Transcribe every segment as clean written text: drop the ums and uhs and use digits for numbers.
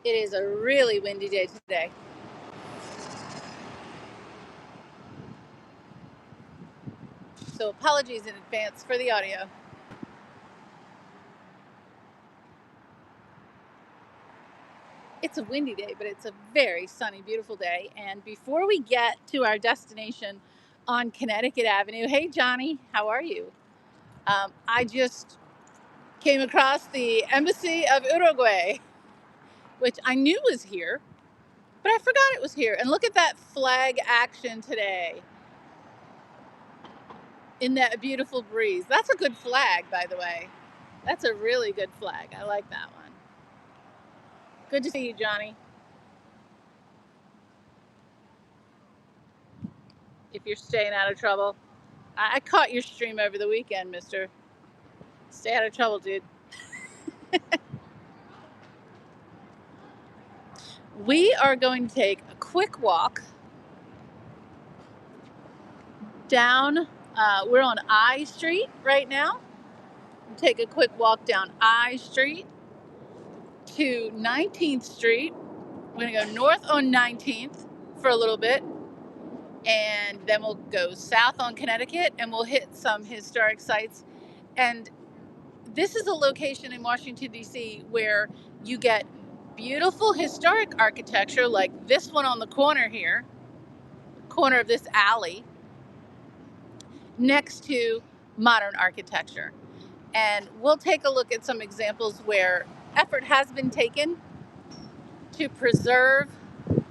It is a really windy day today. So apologies in advance for the audio. It's a windy day, but it's a very sunny, beautiful day. And before we get to our destination on Connecticut Avenue, hey Johnny, how are you? I just came across the Embassy of Uruguay, which I knew was here, but I forgot it was here. And look at that flag action today in that beautiful breeze. That's a good flag, by the way. That's a really good flag. I like that one. Good to see you, Johnny. If you're staying out of trouble. I caught your stream over the weekend, mister. Stay out of trouble, dude. We are going to take a quick walk down. We're on I Street right now. Take a quick walk down I Street to 19th Street. We're going to go north on 19th for a little bit, and then we'll go south on Connecticut, and we'll hit some historic sites. And this is a location in Washington, D.C. where you get beautiful historic architecture like this one on the corner here, corner of this alley, next to modern architecture. And we'll take a look at some examples where effort has been taken to preserve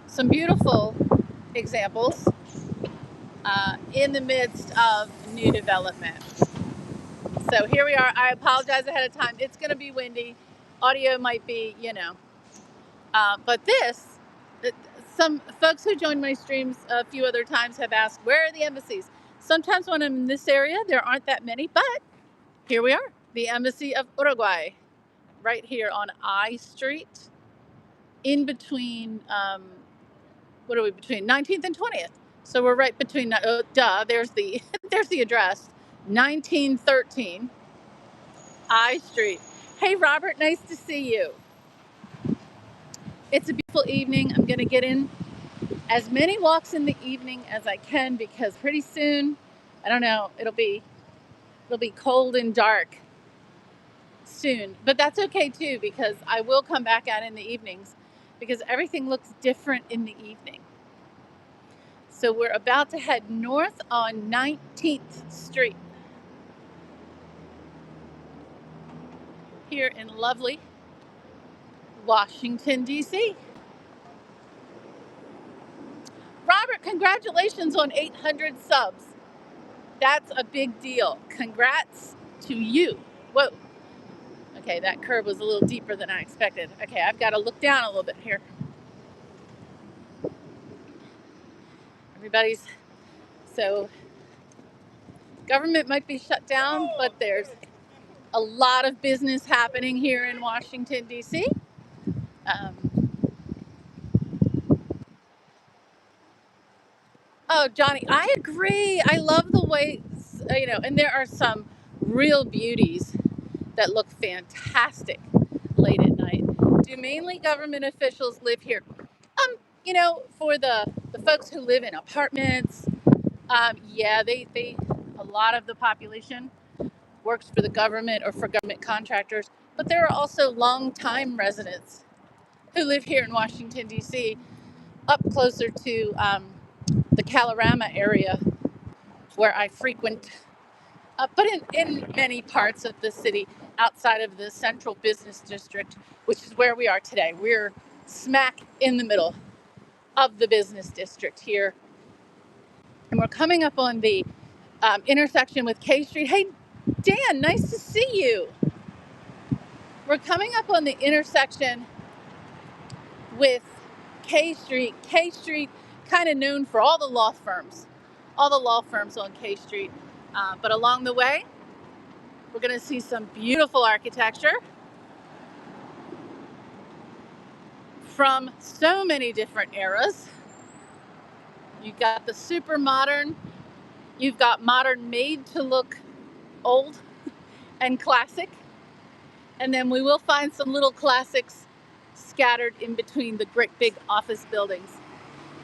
some beautiful examples in the midst of new development. So here we are. I apologize ahead of time. It's going to be windy. Audio might be, but some folks who joined my streams a few other times have asked, where are the embassies? Sometimes when I'm in this area, there aren't that many, but here we are, the Embassy of Uruguay, right here on I Street, in between, what are we, between 19th and 20th. So we're right between, there's the, there's the address, 1913 I Street. Hey, Robert, nice to see you. It's a beautiful evening. I'm going to get in as many walks in the evening as I can because pretty soon, I don't know, it'll be cold and dark soon. But that's okay too because I will come back out in the evenings because everything looks different in the evening. So we're about to head north on 19th Street here in lovely Washington, D.C. Robert, congratulations on 800 subs. That's a big deal. Congrats to you. Whoa. Okay, that curve was a little deeper than I expected. Okay, I've got to look down a little bit here. So government might be shut down, but there's a lot of business happening here in Washington, D.C. Oh, Johnny, I agree. I love the way, and there are some real beauties that look fantastic late at night. Do mainly government officials live here? For the folks who live in apartments, yeah, a lot of the population works for the government or for government contractors, but there are also long-time residents who live here in Washington, D.C., up closer to the Kalorama area where I frequent, but in many parts of the city outside of the central business district, which is where we are today. We're smack in the middle of the business district here. And we're coming up on the intersection with K Street. Hey, Dan, nice to see you. We're coming up on the intersection with K Street. K Street, kind of known for all the law firms on K Street. But along the way, we're going to see some beautiful architecture from so many different eras. You've got the super modern, you've got modern made to look old and classic. And then we will find some little classics scattered in between the great big office buildings.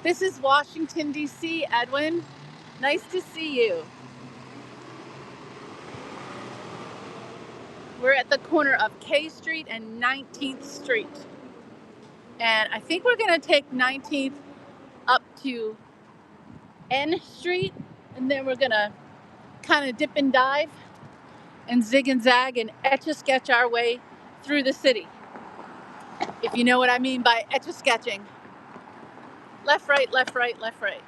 This is Washington, D.C., Edwin. Nice to see you. We're at the corner of K Street and 19th Street. And I think we're going to take 19th up to N Street, and then we're going to kind of dip and dive and zig and zag and etch-a-sketch our way through the city. If you know what I mean by etch-a-sketching. Left, right, left, right, left, right.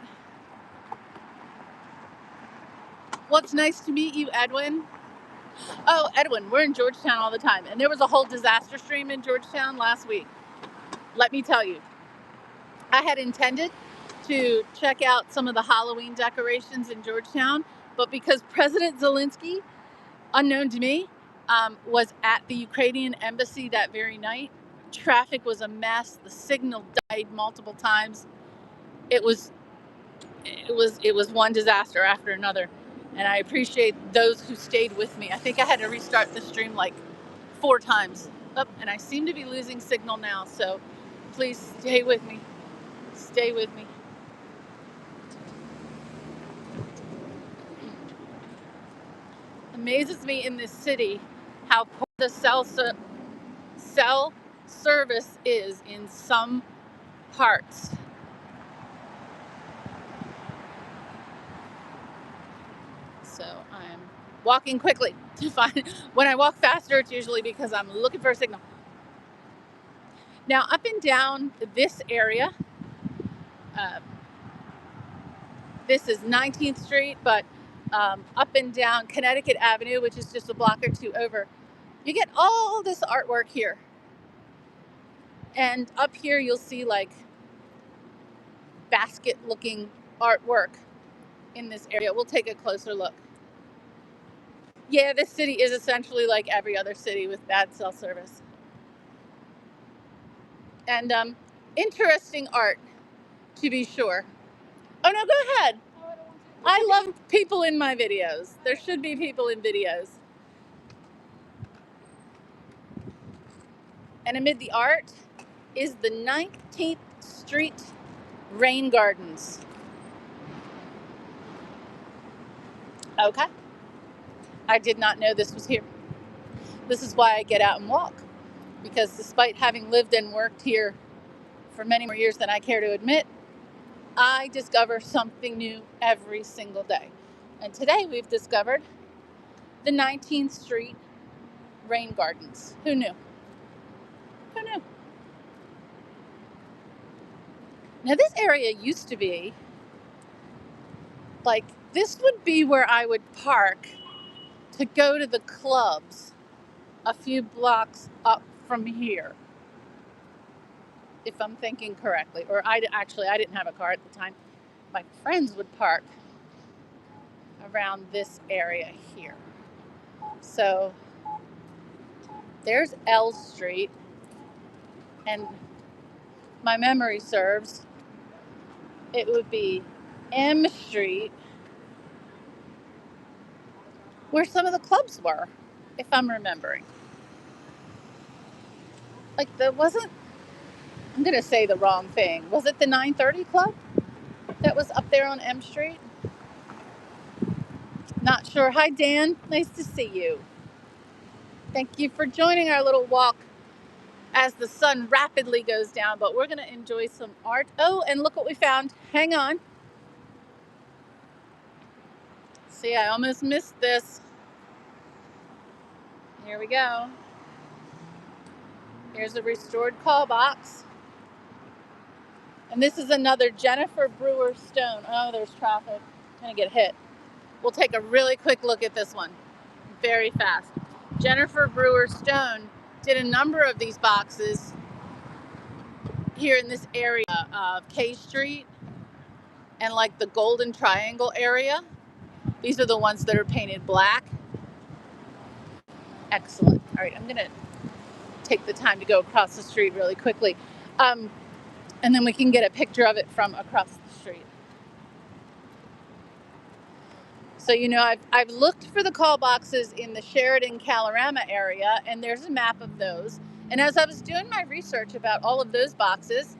Well, it's nice to meet you, Edwin. Oh, Edwin, we're in Georgetown all the time. And there was a whole disaster stream in Georgetown last week. Let me tell you, I had intended to check out some of the Halloween decorations in Georgetown, but because President Zelensky, unknown to me, was at the Ukrainian embassy that very night, traffic was a mess. The signal died multiple times. It was one disaster after another. And I appreciate those who stayed with me. I think I had to restart the stream like 4 times. Oh, and I seem to be losing signal now, so please stay with me. Stay with me. Amazes me in this city how poor the cell service is in some parts. So I'm walking quickly to find. When I walk faster, it's usually because I'm looking for a signal. Now, up and down this area, this is 19th Street, but up and down Connecticut Avenue, which is just a block or two over, you get all this artwork here. And up here, you'll see like basket-looking artwork in this area. We'll take a closer look. Yeah, this city is essentially like every other city with bad cell service. And interesting art, to be sure. Oh, no, go ahead. I love people in my videos. There should be people in videos. And amid the art is the 19th Street Rain Gardens. Okay. I did not know this was here. This is why I get out and walk. Because despite having lived and worked here for many more years than I care to admit, I discover something new every single day. And today we've discovered the 19th Street Rain Gardens. Who knew? Who knew? Now this area used to be, like, this would be where I would park to go to the clubs a few blocks up from here. If I'm thinking correctly. Or I didn't have a car at the time. My friends would park around this area here. So there's L Street, and my memory serves, it would be M Street, where some of the clubs were, if I'm remembering. Like, I'm going to say the wrong thing. Was it the 930 Club that was up there on M Street? Not sure. Hi, Dan. Nice to see you. Thank you for joining our little walk as the sun rapidly goes down, but we're going to enjoy some art. Oh, and look what we found. Hang on. See, I almost missed this. Here we go. Here's a restored call box. And this is another Jennifer Brewer Stone. Oh, there's traffic. I'm going to get hit. We'll take a really quick look at this one. Very fast. Jennifer Brewer Stone did a number of these boxes here in this area of K Street and like the Golden Triangle area. These are the ones that are painted black. Excellent. All right, I'm going to take the time to go across the street really quickly. And then we can get a picture of it from across the street. So, you know, I've looked for the call boxes in the Sheridan, Kalorama area, and there's a map of those. And as I was doing my research about all of those boxes,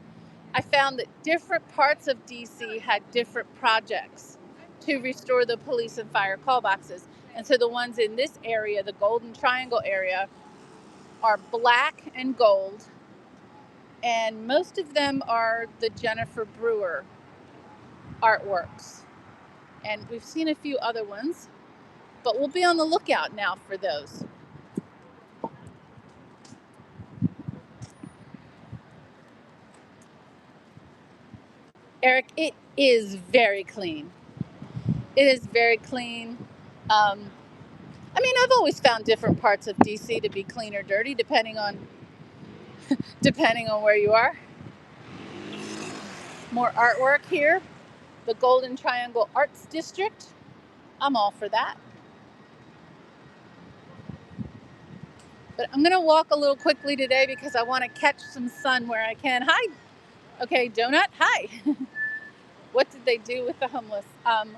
I found that different parts of DC had different projects to restore the police and fire call boxes. And so the ones in this area, the Golden Triangle area, are black and gold. And most of them are the Jennifer Brewer artworks. And we've seen a few other ones, but we'll be on the lookout now for those. Eric, it is very clean. It is very clean. Um, I mean, I've always found different parts of DC to be clean or dirty, depending on where you are. More artwork here. The Golden Triangle Arts District. I'm all for that. But I'm gonna walk a little quickly today because I want to catch some sun where I can. Hi. Okay, Donut. Hi. What did they do with the homeless?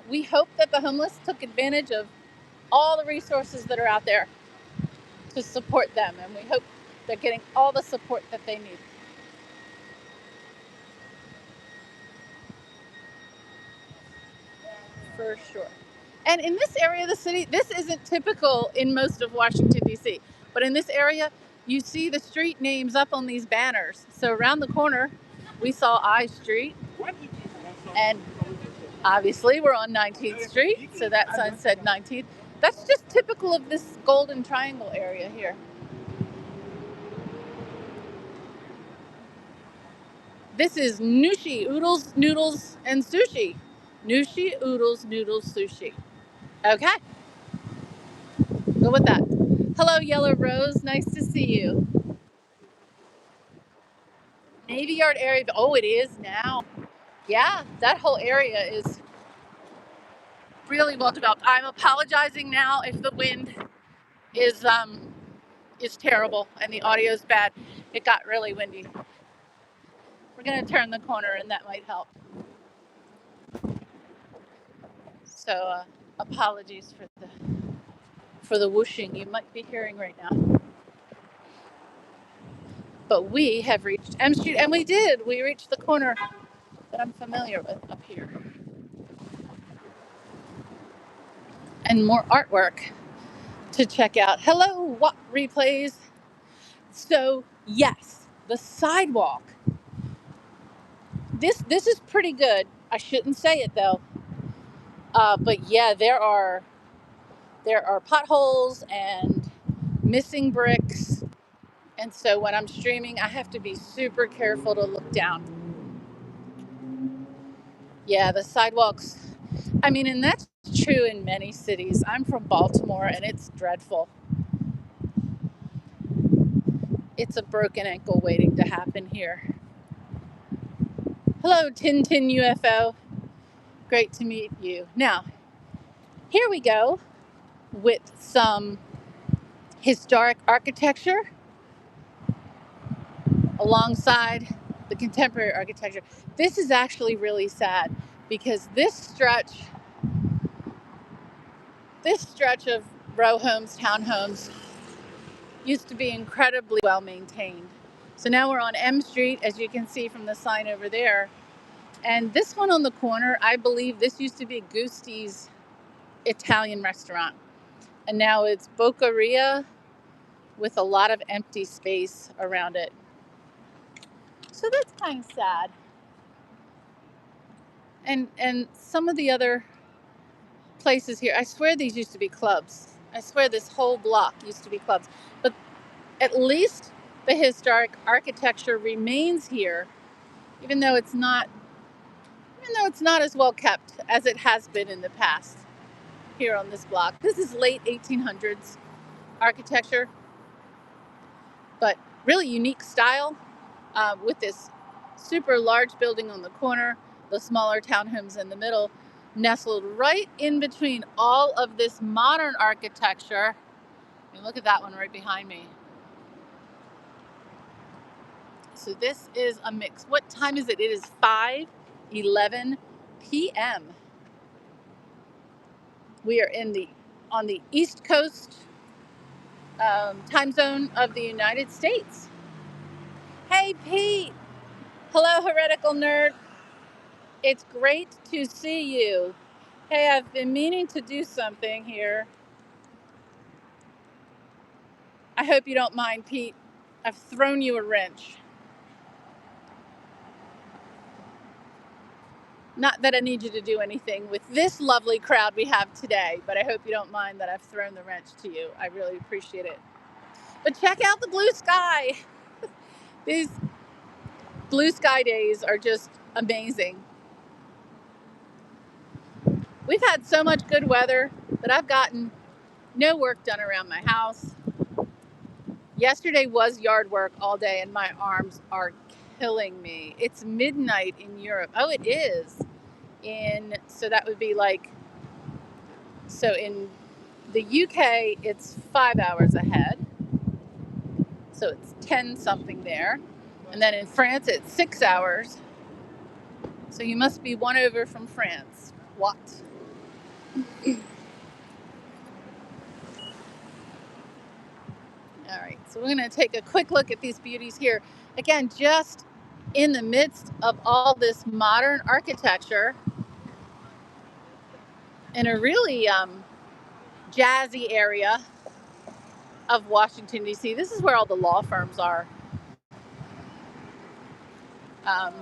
We hope that the homeless took advantage of all the resources that are out there to support them, and we hope they're getting all the support that they need. For sure. And in this area of the city, this isn't typical in most of Washington, D.C., but in this area, you see the street names up on these banners. So around the corner, we saw I Street, and obviously we're on 19th Street, so that sign said 19th. That's just typical of this Golden Triangle area here. This is Nushi, Oodles, Noodles, and Sushi. Nushi, Oodles, Noodles, Sushi. Okay, go with that. Hello, Yellow Rose. Nice to see you. Navy Yard area. Oh, it is now. Yeah, that whole area is really well developed. I'm apologizing now if the wind is terrible and the audio is bad. It got really windy. We're gonna turn the corner and that might help. So apologies for the whooshing you might be hearing right now. But we have reached M Street, and we did. We reached the corner that I'm familiar with up here. And more artwork to check out. Hello, what replays? So yes, the sidewalk. This is pretty good. I shouldn't say it though. But yeah, there are potholes and missing bricks. And so when I'm streaming, I have to be super careful to look down. Yeah, the sidewalks. I mean, and that's true in many cities. I'm from Baltimore and it's dreadful. It's a broken ankle waiting to happen here. Hello, Tintin UFO. Great to meet you. Now, here we go with some historic architecture alongside the contemporary architecture. This is actually really sad because this stretch of row homes, townhomes, used to be incredibly well maintained. So now we're on M Street, as you can see from the sign over there. And this one on the corner, I believe this used to be Gusti's Italian restaurant. And now it's Boccheria with a lot of empty space around it. So that's kind of sad. And some of the other places here, I swear these used to be clubs. I swear this whole block used to be clubs. But at least the historic architecture remains here, even though it's not as well kept as it has been in the past here on this block. This is late 1800s architecture, but really unique style with this super large building on the corner, the smaller townhomes in the middle, nestled right in between all of this modern architecture. I mean, look at that one right behind me. So this is a mix. What time is it? It is 5:11 p.m. We are on the East Coast time zone of the United States. Hey, Pete. Hello, heretical nerd. It's great to see you. Hey, I've been meaning to do something here. I hope you don't mind, Pete. I've thrown you a wrench. Not that I need you to do anything with this lovely crowd we have today, but I hope you don't mind that I've thrown the wrench to you. I really appreciate it. But check out the blue sky. These blue sky days are just amazing. We've had so much good weather that I've gotten no work done around my house. Yesterday was yard work all day and my arms are killing me. It's midnight in Europe. Oh, it is. So that would be in the UK, it's 5 hours ahead. So it's 10 something there. And then in France, it's 6 hours. So you must be one over from France. What? All right, so we're going to take a quick look at these beauties here. Again, just in the midst of all this modern architecture in a really jazzy area of Washington, D.C. This is where all the law firms are. Um,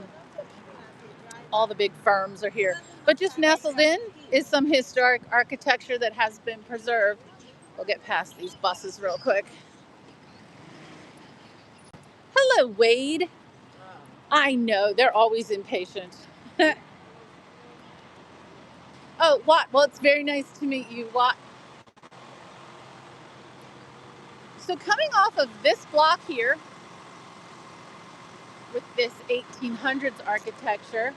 all the big firms are here. But just nestled in is some historic architecture that has been preserved. We'll get past these buses real quick. Hello, Wade. I know, they're always impatient. Oh, Watt. Well, it's very nice to meet you, Watt. So coming off of this block here with this 1800s architecture,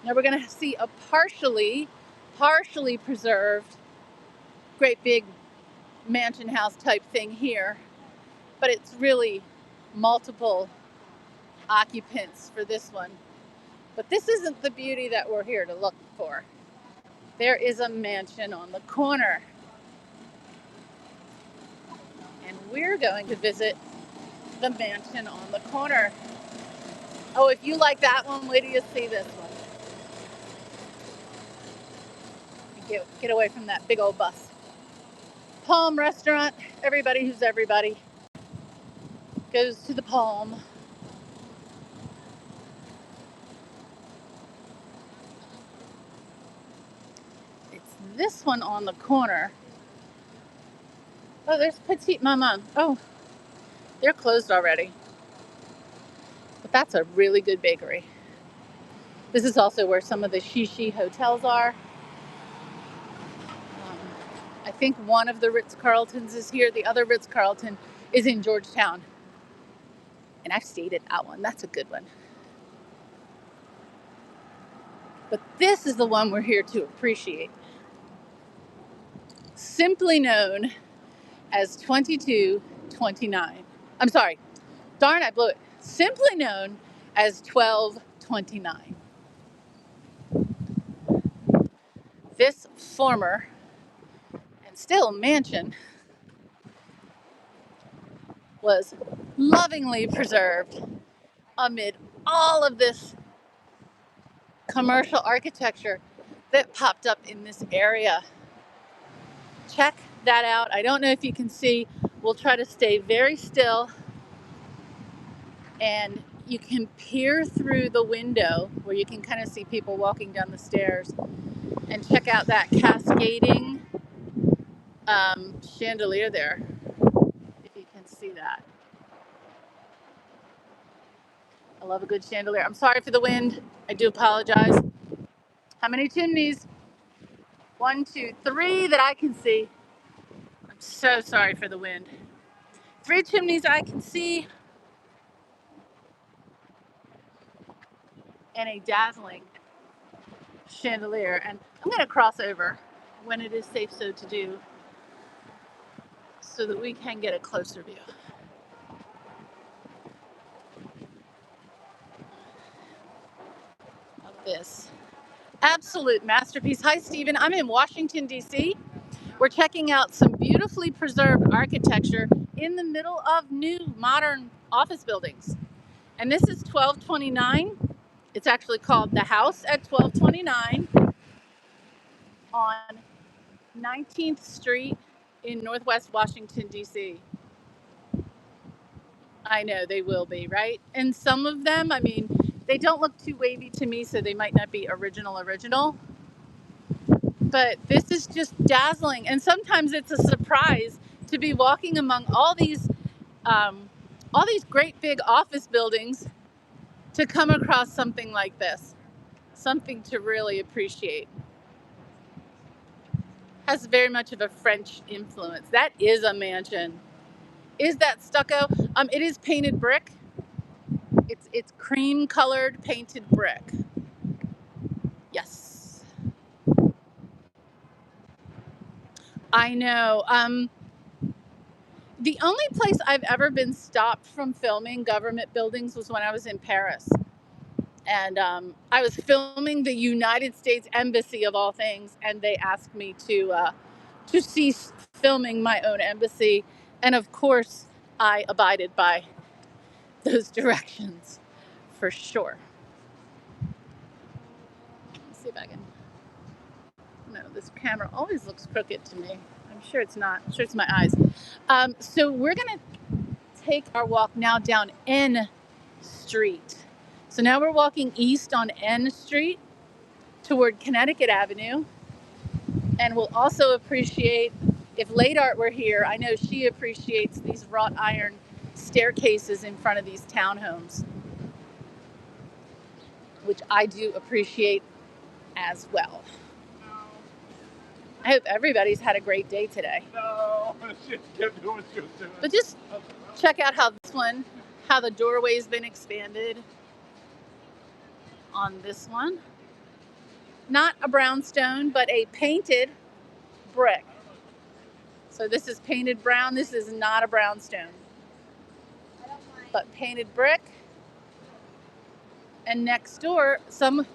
now we're going to see a partially preserved, great big mansion house type thing here, but it's really multiple occupants for this one. But this isn't the beauty that we're here to look for. There is a mansion on the corner, and we're going to visit the mansion on the corner. Oh, if you like that one, wait till you see this one. Get away from that big old bus. Palm Restaurant. Everybody who's everybody goes to the Palm. It's this one on the corner. Oh, there's Petite Maman. Oh, they're closed already. But that's a really good bakery. This is also where some of the Shishi hotels are. I think one of the Ritz-Carltons is here. The other Ritz-Carlton is in Georgetown. And I've stayed at that one. That's a good one. But this is the one we're here to appreciate. Simply known as 2229. I'm sorry. Darn, I blew it. Simply known as 1229. This former and still mansion was lovingly preserved amid all of this commercial architecture that popped up in this area. Check that out. I don't know if you can see. We'll try to stay very still, and you can peer through the window where you can kind of see people walking down the stairs and check out that cascading chandelier there, if you can see that. I love a good chandelier. I'm sorry for the wind. I do apologize. How many chimneys? 1, 2, 3 that I can see. I'm so sorry for the wind. 3 chimneys I can see, and a dazzling chandelier. And I'm going to cross over when it is safe so to do, so that we can get a closer view of this absolute masterpiece. Hi, Stephen. I'm in Washington, D.C., We're checking out some beautifully preserved architecture in the middle of new modern office buildings. And this is 1229. It's actually called the House at 1229 on 19th Street in Northwest Washington, D.C. I know they will be, right? And some of them, I mean, they don't look too wavy to me, so they might not be original. But this is just dazzling. And sometimes it's a surprise to be walking among all these great big office buildings to come across something like this. Something to really appreciate. Has very much of a French influence. That is a mansion. Is that stucco? It is painted brick. It's cream colored painted brick. Yes. I know. The only place I've ever been stopped from filming government buildings was when I was in Paris. And I was filming the United States Embassy of all things, and they asked me to cease filming my own embassy. And of course, I abided by those directions for sure. Let's see if I can. No, this camera always looks crooked to me. I'm sure it's not. I'm sure it's my eyes. So we're going to take our walk now down N Street. So now we're walking east on N Street toward Connecticut Avenue. And we'll also appreciate, if Late Art were here, I know she appreciates these wrought iron staircases in front of these townhomes, which I do appreciate as well. I hope everybody's had a great day today. No, she kept doing what she was doing. But just check out how the doorway's been expanded on this one. Not a brownstone, but a painted brick. So this is painted brown. This is not a brownstone, but painted brick. And next door,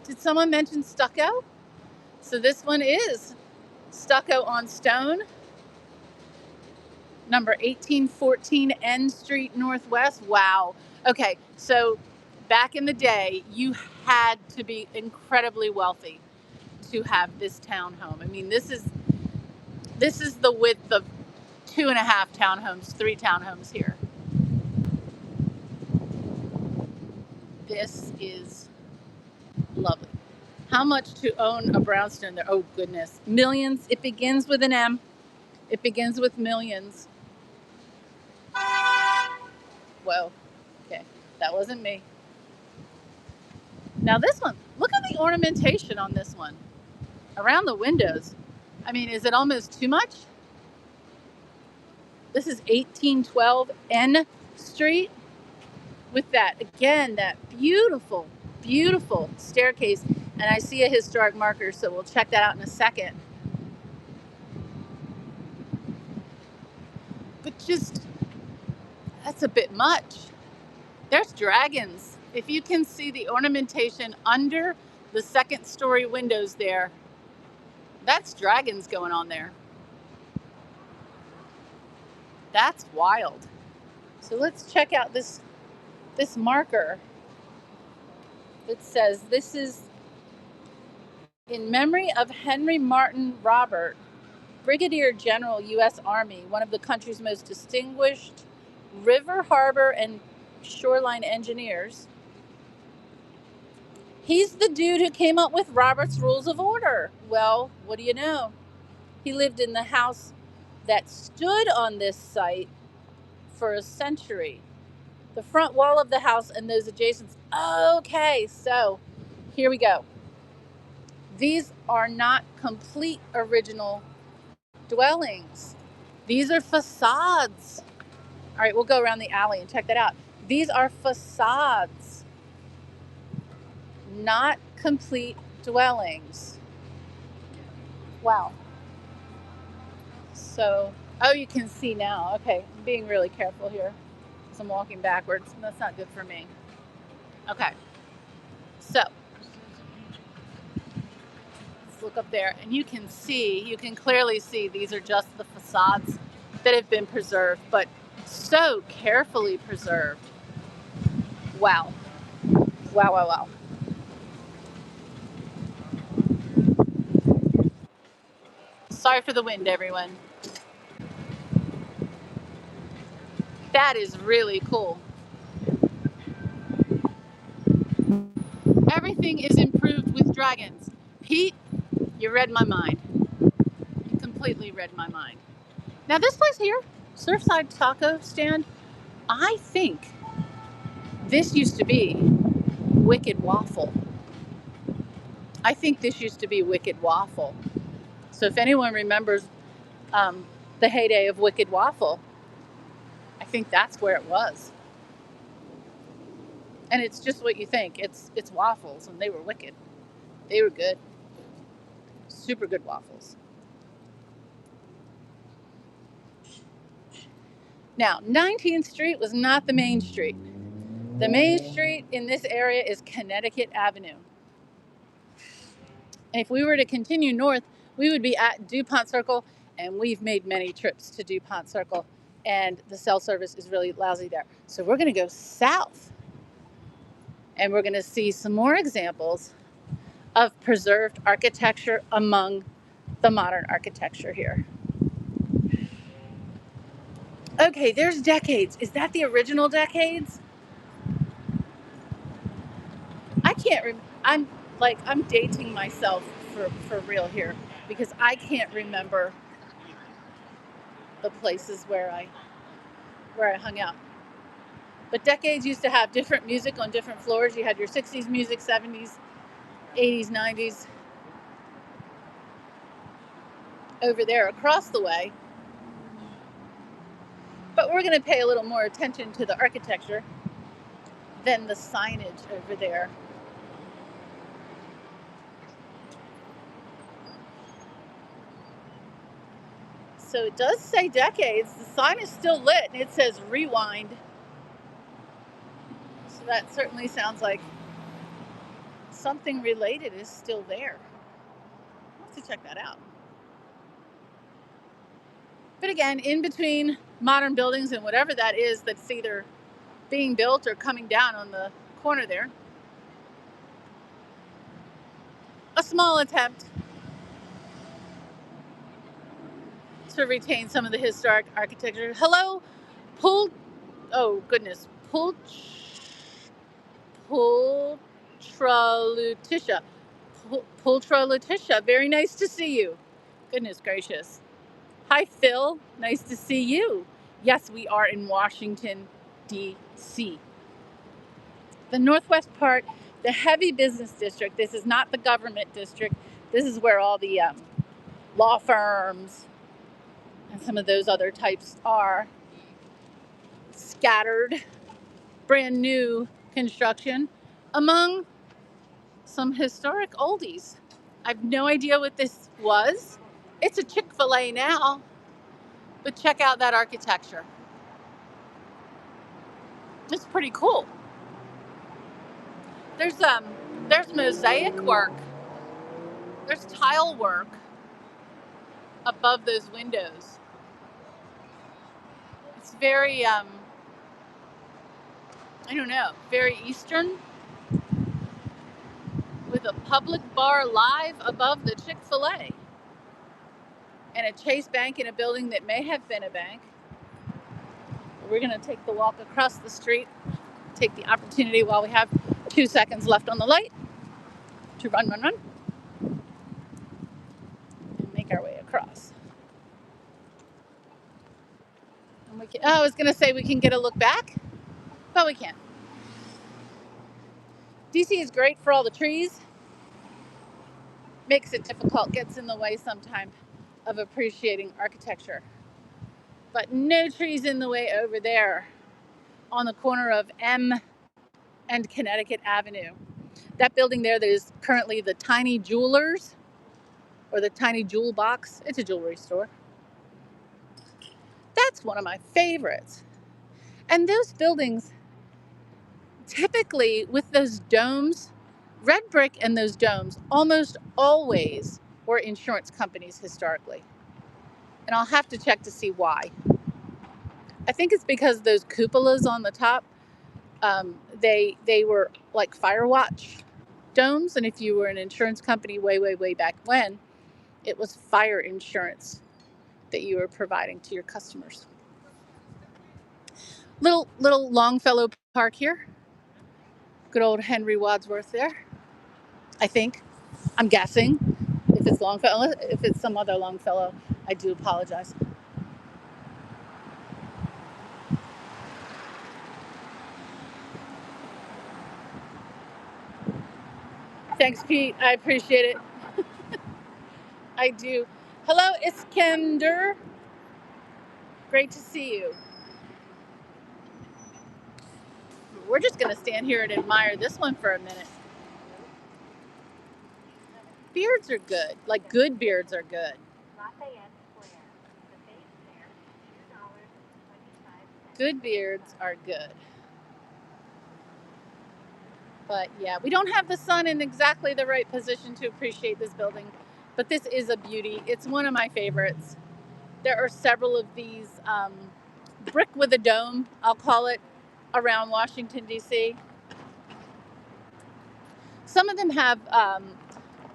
did someone mention stucco? So this one is stucco on stone. Number 1814 N Street Northwest. Wow. Okay, so back in the day, you had to be incredibly wealthy to have this townhome. I mean, this is the width of 2.5 townhomes, 3 townhomes here. This is lovely. How much to own a brownstone there? Oh goodness, millions. It begins with an M. It begins with millions. Whoa. Okay, that wasn't me. Now this one, look at the ornamentation on this one. Around the windows. I mean, is it almost too much? This is 1812 N Street with that, again, that beautiful, beautiful staircase. And I see a historic marker, so we'll check that out in a second. But just, that's a bit much. There's dragons. If you can see the ornamentation under the second story windows there, that's dragons going on there. That's wild. So let's check out this marker that says this is in memory of Henry Martin Robert, Brigadier General, U.S. Army, one of the country's most distinguished river, harbor, and shoreline engineers. He's the dude who came up with Robert's Rules of Order. Well, what do you know? He lived in the house that stood on this site for a century. The front wall of the house and those adjacent. Okay, so here we go. These are not complete original dwellings. These are facades. All right, we'll go around the alley and check that out. These are facades, not complete dwellings. Wow. So, oh, you can see now. Okay, I'm being really careful here because I'm walking backwards. That's not good for me. Okay. So, Let's look up there, and you can clearly see these are just the facades that have been preserved, but so carefully preserved. Wow. Wow, wow, wow. Sorry for the wind, everyone. That is really cool. Everything is improved with dragons. Pete, you read my mind. You completely read my mind. Now this place here, Surfside Taco Stand, I think this used to be Wicked Waffle. I think this used to be Wicked Waffle. So if anyone remembers the heyday of Wicked Waffle, I think that's where it was. And it's just what you think. It's waffles, and they were wicked. They were good. Super good waffles. Now, 19th Street was not the main street. The main street in this area is Connecticut Avenue. And if we were to continue north, we would be at DuPont Circle, and we've made many trips to DuPont Circle, and the cell service is really lousy there. So we're going to go south, and we're going to see some more examples of preserved architecture among the modern architecture here. Okay, there's Decades. Is that the original Decades? I can't remember. I'm dating myself for real here, because I can't remember the places where I hung out. But Decades used to have different music on different floors. You had your 60s music, 70s, 80s, 90s. Over there across the way. But we're going to pay a little more attention to the architecture than the signage over there. So it does say Decades. The sign is still lit, and it says Rewind. So that certainly sounds like something related is still there. I'll have to check that out. But again, in between modern buildings and whatever that is that's either being built or coming down on the corner there, a small attempt to retain some of the historic architecture. Hello, oh goodness, Pultra Letitia. Very nice to see you. Goodness gracious. Hi, Phil. Nice to see you. Yes, we are in Washington, D.C. The northwest part, the heavy business district. This is not the government district. This is where all the law firms and some of those other types are scattered. Brand new construction among some historic oldies. I have no idea what this was. It's a Chick-fil-A now, but check out that architecture. It's pretty cool. There's mosaic work. There's tile work above those windows. It's very I don't know, very Eastern, with a public bar live above the Chick-fil-A and a Chase Bank in a building that may have been a bank. We're going to take the walk across the street, take the opportunity while we have 2 seconds left on the light to run, and make our way across. And I was going to say we can get a look back, but we can't. DC is great for all the trees. Makes it difficult, gets in the way sometimes of appreciating architecture. But no trees in the way over there on the corner of M and Connecticut Avenue. That building there that is currently the Tiny Jewelers, or the Tiny Jewel Box. It's a jewelry store. That's one of my favorites. And those buildings, typically with those domes, red brick and those domes, almost always or insurance companies historically. And I'll have to check to see why. I think it's because those cupolas on the top, they were like fire watch domes. And if you were an insurance company way back when, it was fire insurance that you were providing to your customers. Little Longfellow Park here. Good old Henry Wadsworth there. I think. I'm guessing. If it's Longfellow, if it's some other Longfellow, I do apologize. Thanks, Pete. I appreciate it. I do. Hello, Iskender. Great to see you. We're just going to stand here and admire this one for a minute. Beards are good. Like, good beards are good. Good beards are good. But yeah, we don't have the sun in exactly the right position to appreciate this building. But this is a beauty. It's one of my favorites. There are several of these brick with a dome, I'll call it, around Washington, D.C. Some of them have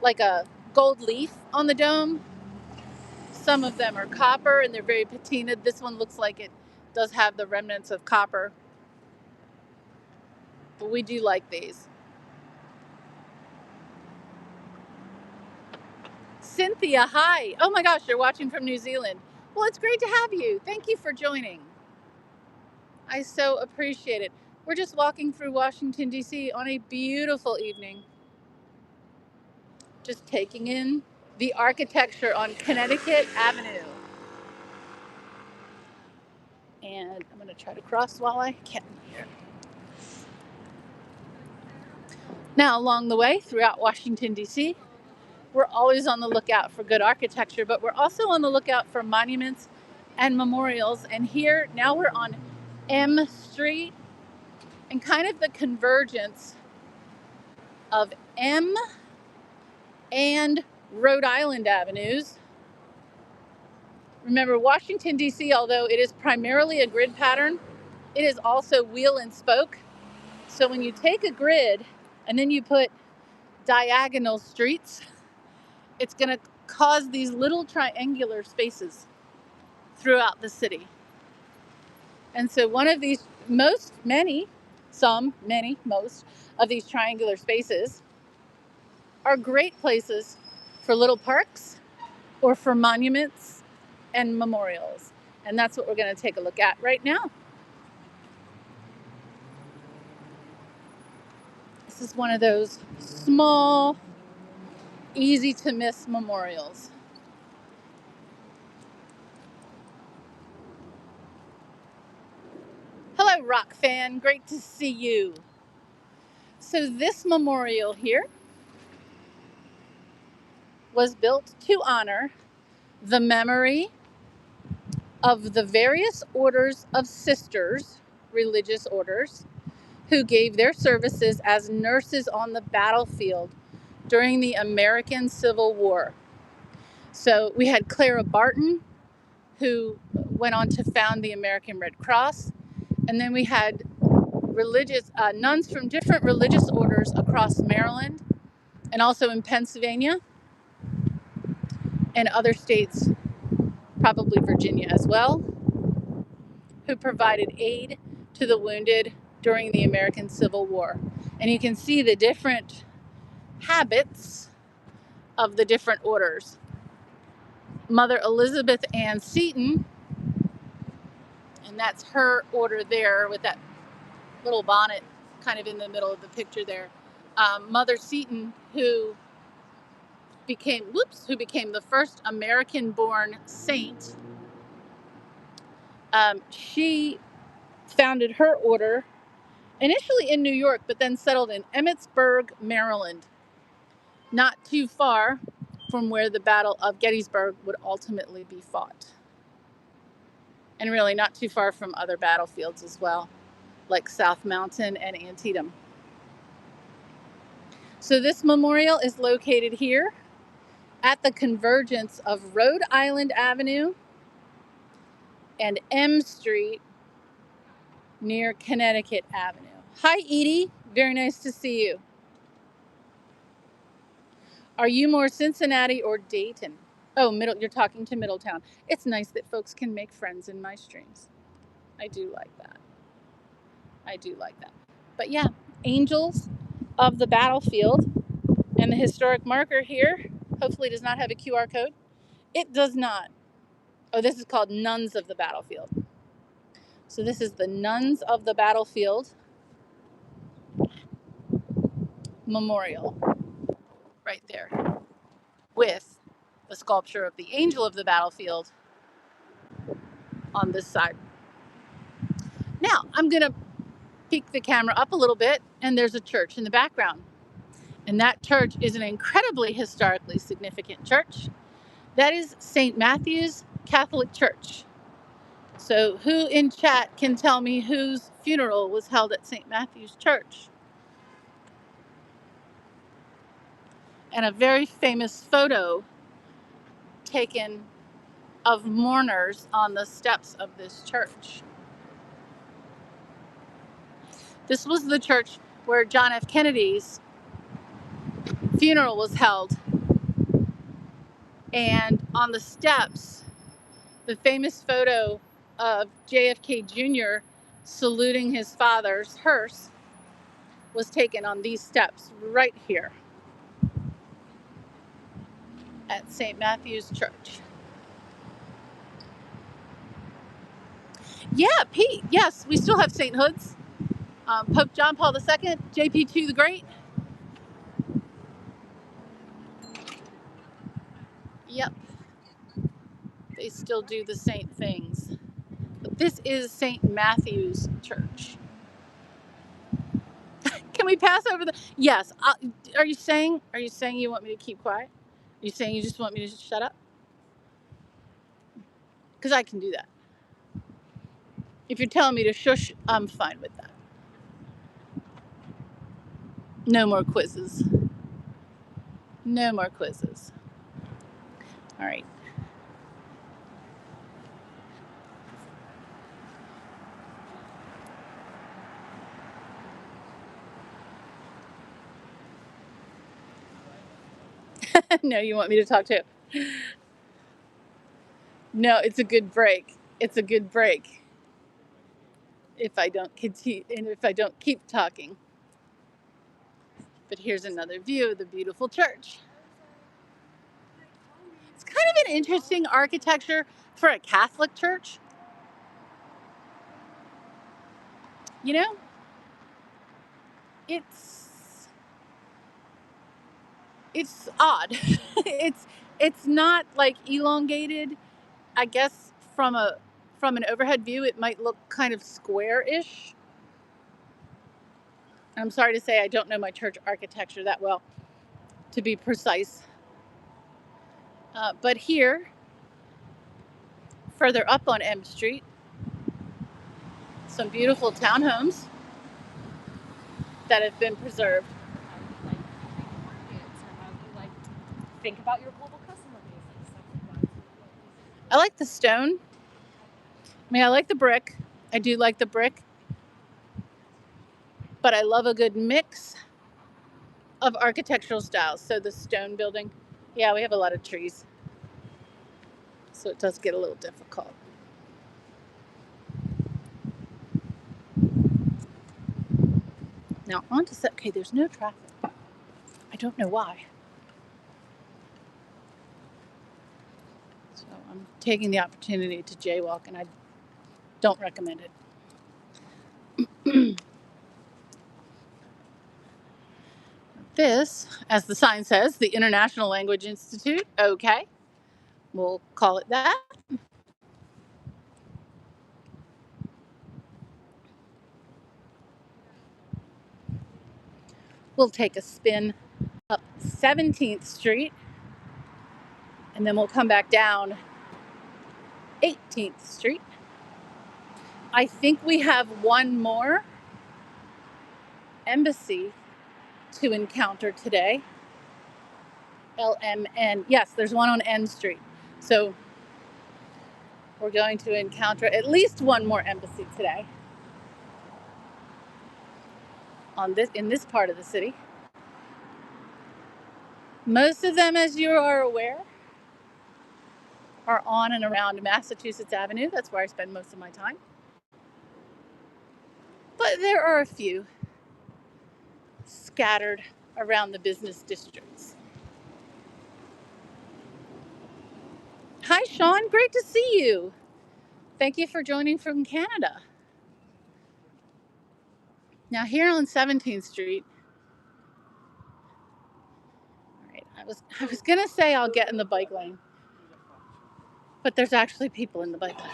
like a gold leaf on the dome. Some of them are copper and they're very patinaed. This one looks like it does have the remnants of copper. But we do like these. Cynthia, hi. Oh my gosh, you're watching from New Zealand. Well, it's great to have you. Thank you for joining. I so appreciate it. We're just walking through Washington, D.C. on a beautiful evening. Just taking in the architecture on Connecticut Avenue. And I'm going to try to cross while I can here. Now, along the way throughout Washington, D.C., we're always on the lookout for good architecture, but we're also on the lookout for monuments and memorials. And here, now we're on M Street and kind of the convergence of M and Rhode Island avenues. Remember, Washington, D.C., although it is primarily a grid pattern, it is also wheel and spoke. So when you take a grid and then you put diagonal streets, it's going to cause these little triangular spaces throughout the city. And so one of these, most of these triangular spaces are great places for little parks or for monuments and memorials. And that's what we're going to take a look at right now. This is one of those small, easy to miss memorials. Hello, rock fan. Great to see you. So this memorial here was built to honor the memory of the various orders of sisters, religious orders, who gave their services as nurses on the battlefield during the American Civil War. So we had Clara Barton, who went on to found the American Red Cross. And then we had nuns from different religious orders across Maryland and also in Pennsylvania and other states, probably Virginia as well, who provided aid to the wounded during the American Civil War. And you can see the different habits of the different orders. Mother Elizabeth Ann Seton, and that's her order there with that little bonnet kind of in the middle of the picture there. Mother Seton, who became the first American-born saint. She founded her order initially in New York, but then settled in Emmitsburg, Maryland, not too far from where the Battle of Gettysburg would ultimately be fought. And really not too far from other battlefields as well, like South Mountain and Antietam. So this memorial is located here at the convergence of Rhode Island Avenue and M Street near Connecticut Avenue. Hi, Edie. Very nice to see you. Are you more Cincinnati or Dayton? Oh, you're talking to Middletown. It's nice that folks can make friends in my streams. I do like that. I do like that. But yeah, Angels of the Battlefield, and the historic marker here hopefully does not have a QR code. It does not. Oh, this is called Nuns of the Battlefield. So this is the Nuns of the Battlefield Memorial right there with the sculpture of the Angel of the Battlefield on this side. Now, I'm going to peek the camera up a little bit, and there's a church in the background. And that church is an incredibly historically significant church. That is St. Matthew's Catholic Church. So who in chat can tell me whose funeral was held at St. Matthew's Church? And a very famous photo taken of mourners on the steps of this church. This was the church where John F. Kennedy's funeral was held. And on the steps, the famous photo of JFK Jr. saluting his father's hearse was taken on these steps right here at St. Matthew's Church. Yeah, Pete. Yes, we still have St. Hoods. Pope John Paul II, JP2 the Great. Yep, they still do the same things. But this is St. Matthew's Church. Can we pass over the? Yes. Are you saying you want me to keep quiet? Are you saying you just want me to shut up? Because I can do that. If you're telling me to shush, I'm fine with that. No more quizzes. No more quizzes. All right. No, you want me to talk too? No, it's a good break. It's a good break. If I don't continue and if I don't keep talking. But here's another view of the beautiful church. It's kind of an interesting architecture for a Catholic church. You know, it's odd. it's not like elongated. I guess from an overhead view it might look kind of square-ish. I'm sorry to say I don't know my church architecture that well, to be precise. But here, further up on M Street, some beautiful townhomes that have been preserved. Think about your global customer base and stuff like that. I like the stone. I mean, I like the brick. I do like the brick. But I love a good mix of architectural styles. So the stone building, yeah, we have a lot of trees. So it does get a little difficult. Now on to okay, there's no traffic. I don't know why. So I'm taking the opportunity to jaywalk, and I don't recommend it. This, as the sign says, the International Language Institute. Okay, we'll call it that. We'll take a spin up 17th Street, and then we'll come back down 18th Street. I think we have one more embassy to encounter today. LMN. Yes, there's one on N Street. So we're going to encounter at least one more embassy today in this part of the city. Most of them, as you are aware, are on and around Massachusetts Avenue. That's where I spend most of my time. But there are a few scattered around the business districts. Hi, Sean. Great to see you. Thank you for joining from Canada. Now, here on 17th Street, all right, I was gonna say I'll get in the bike lane, but there's actually people in the bike lane.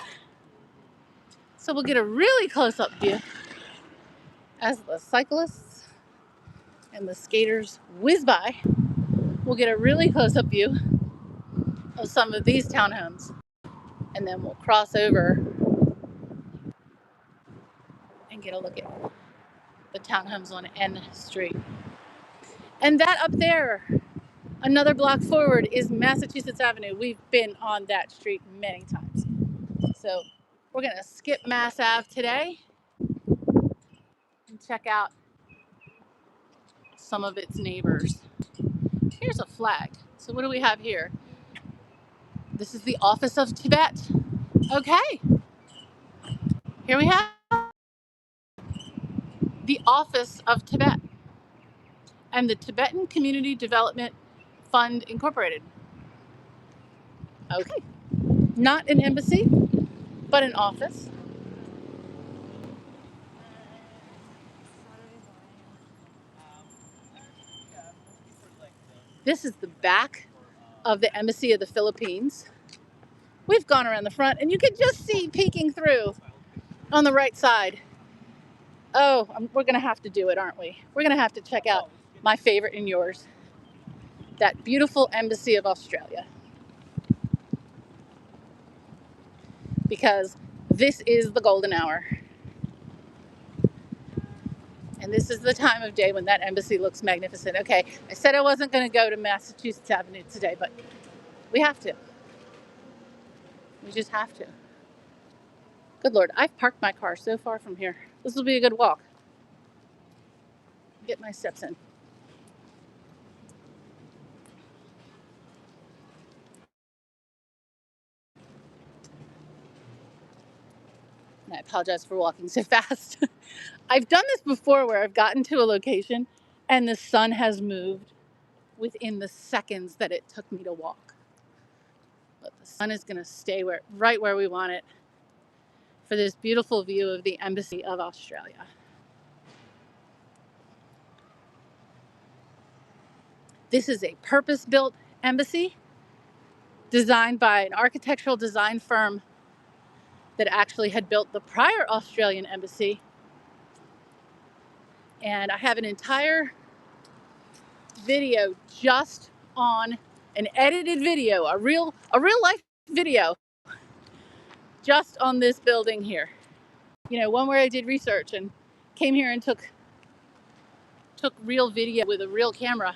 So we'll get a really close-up view as the cyclists and the skaters whiz by. We'll get a really close-up view of some of these townhomes, and then we'll cross over and get a look at the townhomes on N Street. And that up there, another block forward, is Massachusetts Avenue. We've been on that street many times. So we're gonna skip Mass Ave today and check out some of its neighbors. Here's a flag. So what do we have here? This is the Office of Tibet. Okay, here we have the Office of Tibet and the Tibetan Community Development Fund Incorporated. Okay, not an embassy, but an office. This is the back of the Embassy of the Philippines. We've gone around the front, and you can just see peeking through on the right side. Oh, we're going to have to do it, aren't we? We're going to have to check out my favorite and yours, that beautiful Embassy of Australia. Because this is the golden hour. And this is the time of day when that embassy looks magnificent. Okay, I said I wasn't going to go to Massachusetts Avenue today, but we have to. We just have to. Good Lord, I've parked my car so far from here. This will be a good walk. Get my steps in. And I apologize for walking so fast. I've done this before where I've gotten to a location and the sun has moved within the seconds that it took me to walk. But the sun is going to stay right where we want it for this beautiful view of the Embassy of Australia. This is a purpose-built embassy designed by an architectural design firm that actually had built the prior Australian embassy. And I have an entire video just on an edited video, a real life video just on this building here. You know, one where I did research and came here and took real video with a real camera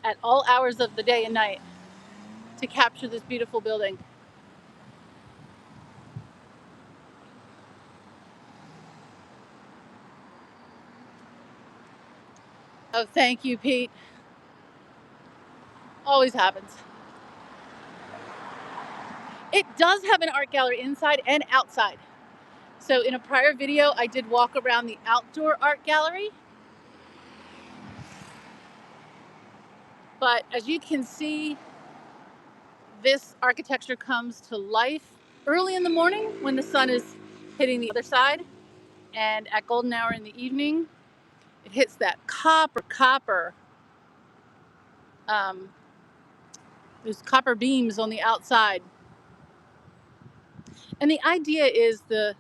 at all hours of the day and night to capture this beautiful building. Oh, thank you, Pete. Always happens. It does have an art gallery inside and outside. So in a prior video, I did walk around the outdoor art gallery. But as you can see, this architecture comes to life early in the morning when the sun is hitting the other side, and at golden hour in the evening, it hits that copper, those copper beams on the outside. And the idea is the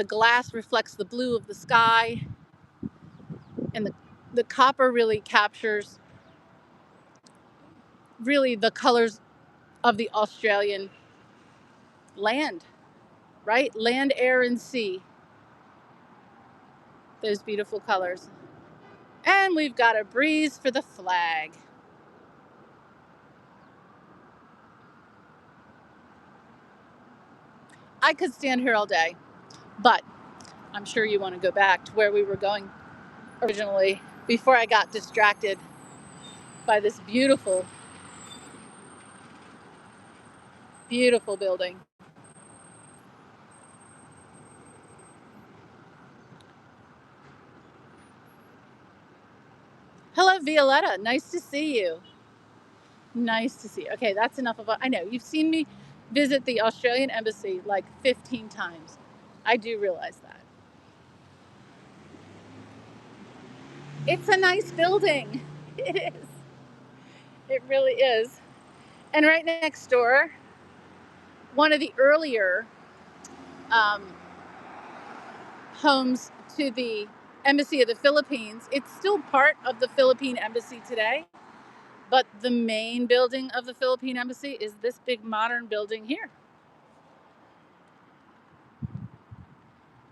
glass reflects the blue of the sky, and the copper really captures really the colors of the Australian land, right? Land, air, and sea. Those beautiful colors. And we've got a breeze for the flag. I could stand here all day, but I'm sure you want to go back to where we were going originally before I got distracted by this beautiful, beautiful building. Hello, Violetta. Nice to see you. Nice to see you. Okay, that's enough of I know you've seen me visit the Australian Embassy like 15 times. I do realize that. It's a nice building. It is. It really is. And right next door, one of the earlier um, homes to the Embassy of the Philippines. It's still part of the Philippine Embassy today, but the main building of the Philippine Embassy is this big modern building here,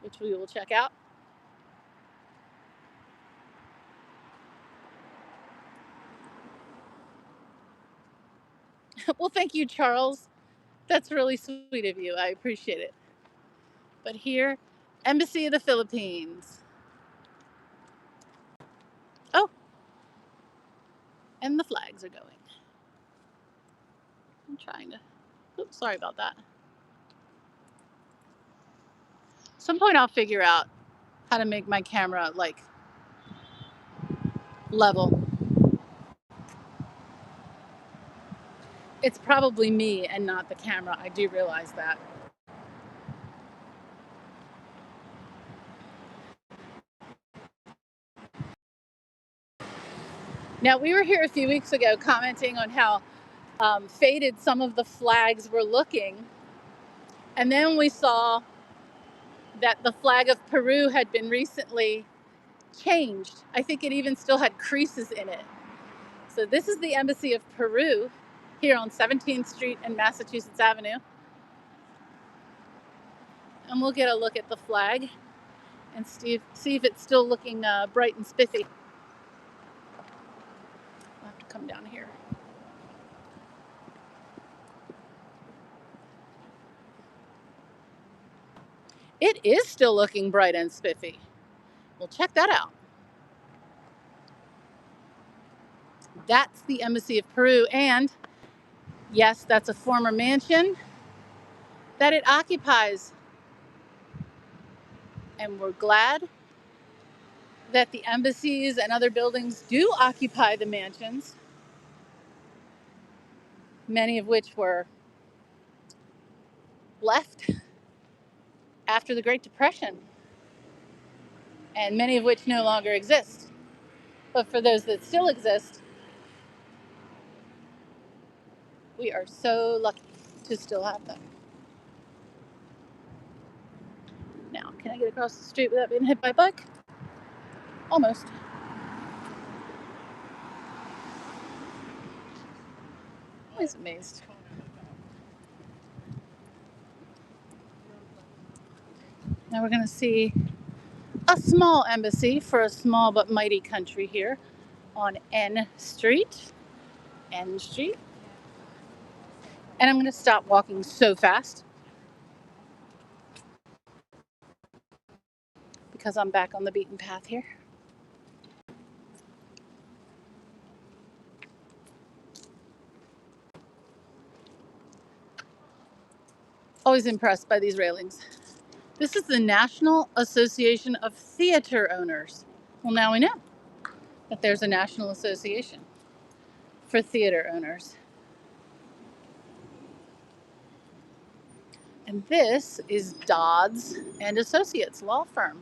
which we will check out. Well, thank you, Charles. That's really sweet of you. I appreciate it. But here, Embassy of the Philippines. Oh, and the flags are going. I'm trying to. Oops, sorry about that. Some point I'll figure out how to make my camera like level. It's probably me and not the camera. I do realize that. Now, we were here a few weeks ago commenting on how faded some of the flags were looking. And then we saw that the flag of Peru had been recently changed. I think it even still had creases in it. So this is the Embassy of Peru here on 17th Street and Massachusetts Avenue. And we'll get a look at the flag and see if it's still looking bright and spiffy. I'll have to come down here. It is still looking bright and spiffy. We'll check that out. That's the Embassy of Peru, and yes, that's a former mansion that it occupies. And we're glad that the embassies and other buildings do occupy the mansions, many of which were left after the Great Depression, and many of which no longer exist. But for those that still exist, we are so lucky to still have them. Now, can I get across the street without being hit by a bike? Almost. Always amazed. Now we're going to see a small embassy for a small but mighty country here on N Street. N Street. And I'm going to stop walking so fast because I'm back on the beaten path here. Always impressed by these railings. This is the National Association of Theater Owners. Well, now we know that there's a national association for theater owners. And this is Dodds and Associates law firm.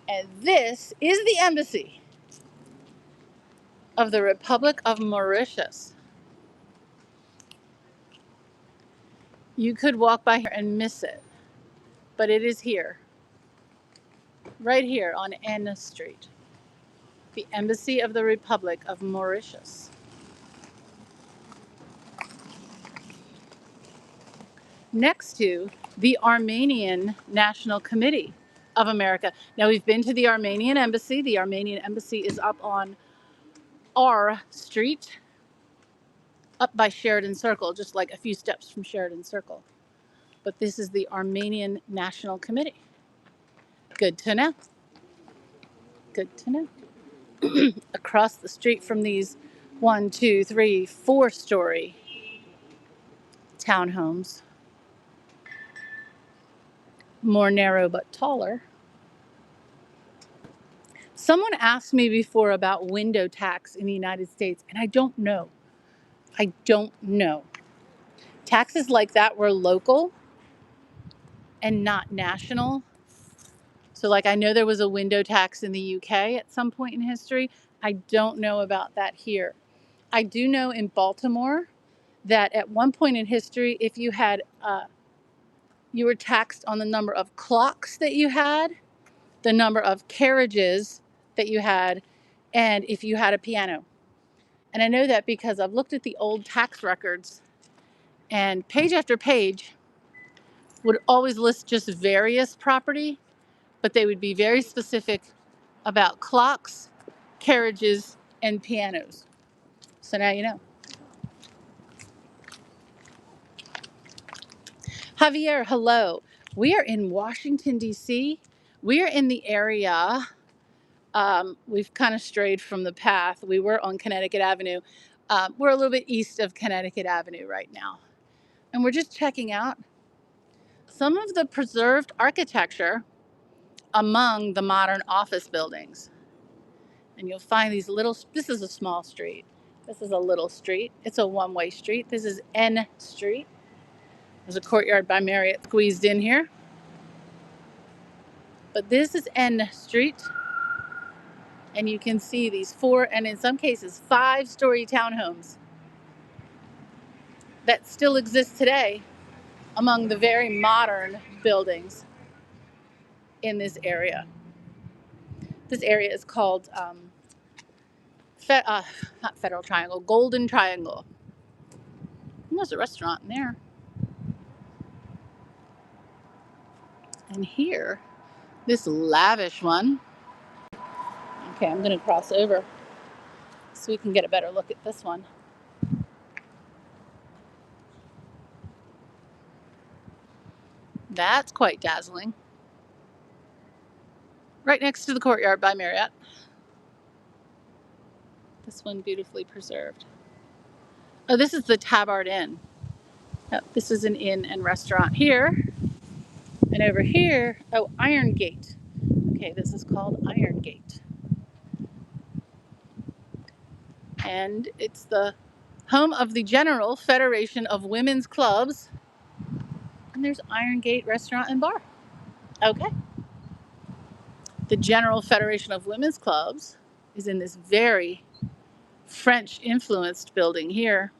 And this is the Embassy of the Republic of Mauritius. You could walk by here and miss it, but it is here, right here on N Street, the Embassy of the Republic of Mauritius. Next to the Armenian National Committee of America. Now, we've been to the Armenian Embassy. The Armenian Embassy is up on our street, up by Sheridan Circle, just like a few steps from Sheridan Circle. But this is the Armenian National Committee. Good to know. Good to know. Across the street from these 1, 2, 3, 4-story townhomes, more narrow but taller. Someone asked me before about window tax in the United States, and I don't know. I don't know. Taxes like that were local and not national. So, like, I know there was a window tax in the UK at some point in history. I don't know about that here. I do know in Baltimore that at one point in history, if you had, you were taxed on the number of clocks that you had, the number of carriages that you had, and if you had a piano. And I know that because I've looked at the old tax records, and page after page would always list just various property, but they would be very specific about clocks, carriages, and pianos. So now you know. Javier, hello. We are in Washington, D.C. We are in the area. We've kind of strayed from the path. We were on Connecticut Avenue. We're a little bit east of Connecticut Avenue right now. And we're just checking out some of the preserved architecture among the modern office buildings. And you'll find these little, this is a small street. This is a little street. It's a one-way street. This is N Street. There's a Courtyard by Marriott squeezed in here. But this is N Street. And you can see these 4, and in some cases 5-story townhomes that still exist today among the very modern buildings in this area. This area is called not Federal Triangle, Golden Triangle. And there's a restaurant in there. And here, this lavish one. Okay, I'm going to cross over so we can get a better look at this one. That's quite dazzling. Right next to the Courtyard by Marriott. This one beautifully preserved. Oh, this is the Tabard Inn. Oh, this is an inn and restaurant here. And over here, oh, Iron Gate. Okay, this is called Iron Gate. And it's the home of the General Federation of Women's Clubs. And there's Iron Gate Restaurant and Bar. Okay. The General Federation of Women's Clubs is in this very French-influenced building here.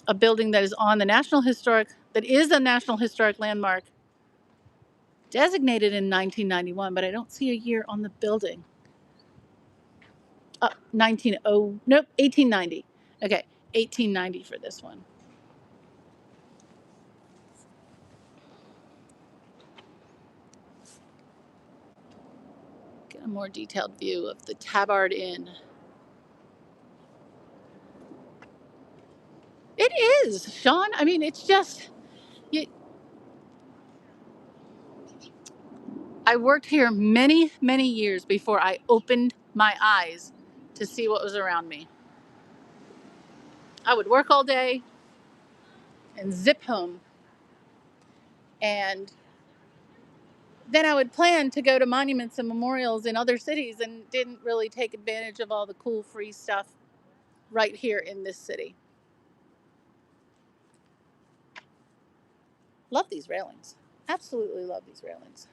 A building that is on the that is a National Historic Landmark, designated in 1991, but I don't see a year on the building. 1890. Okay, 1890 for this one. Get a more detailed view of the Tabard Inn. It is, Sean. I mean, it's just, I worked here many, many years before I opened my eyes to see what was around me. I would work all day and zip home. And then I would plan to go to monuments and memorials in other cities and didn't really take advantage of all the cool free stuff right here in this city. Love these railings. Absolutely love these railings.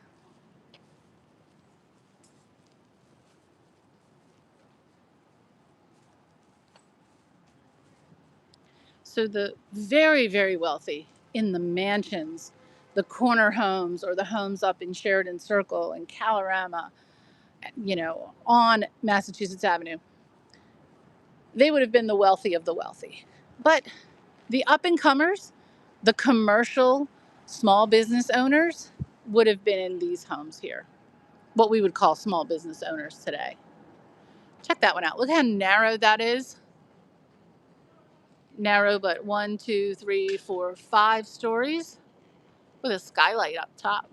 So the very, very wealthy in the mansions, the corner homes or the homes up in Sheridan Circle and Calorama, on Massachusetts Avenue, they would have been the wealthy of the wealthy. But the up and comers, the commercial Small business owners would have been in these homes here, what we would call small business owners today. Check that one out. Look how narrow that is. Narrow, but 1, 2, 3, 4, 5 stories with a skylight up top.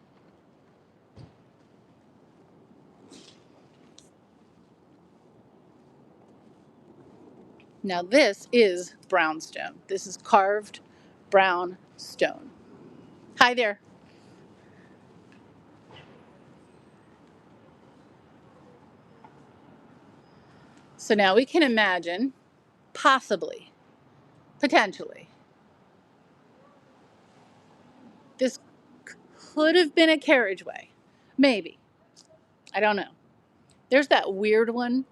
Now this is brownstone. This is carved brown stone. Hi there. So now we can imagine, possibly, potentially, this could have been a carriageway. Maybe. I don't know. There's that weird one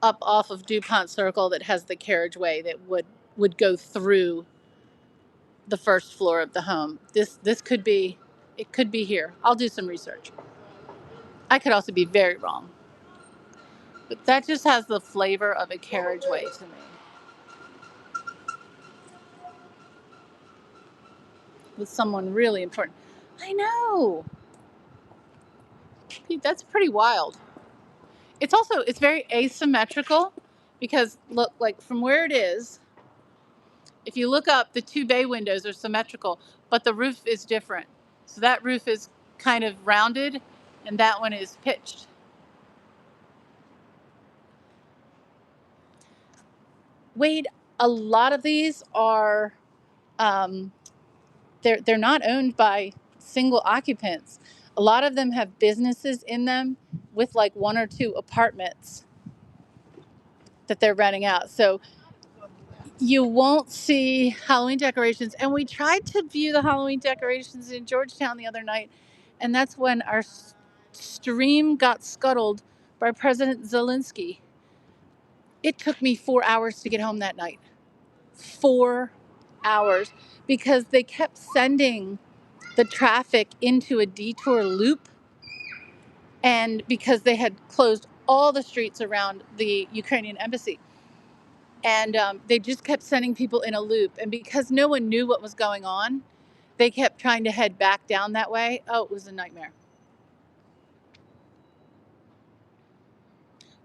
up off of DuPont Circle that has the carriageway that would go through the first floor of the home. This could be, it could be here. I'll do some research. I could also be very wrong. But that just has the flavor of a carriageway to me. With someone really important. I know. Pete, that's pretty wild. It's very asymmetrical because look, like from where it is, if you look up, the 2 bay windows are symmetrical, but the roof is different. So that roof is kind of rounded and that one is pitched. Wade, a lot of these are, they're not owned by single occupants. A lot of them have businesses in them with like 1 or 2 apartments that they're renting out. So you won't see Halloween decorations. And we tried to view the Halloween decorations in Georgetown the other night, and that's when our stream got scuttled by President Zelensky. It took me 4 hours to get home that night. 4 hours, because they kept sending the traffic into a detour loop, and because they had closed all the streets around the Ukrainian embassy. And they just kept sending people in a loop. And because no one knew what was going on, they kept trying to head back down that way. Oh, it was a nightmare.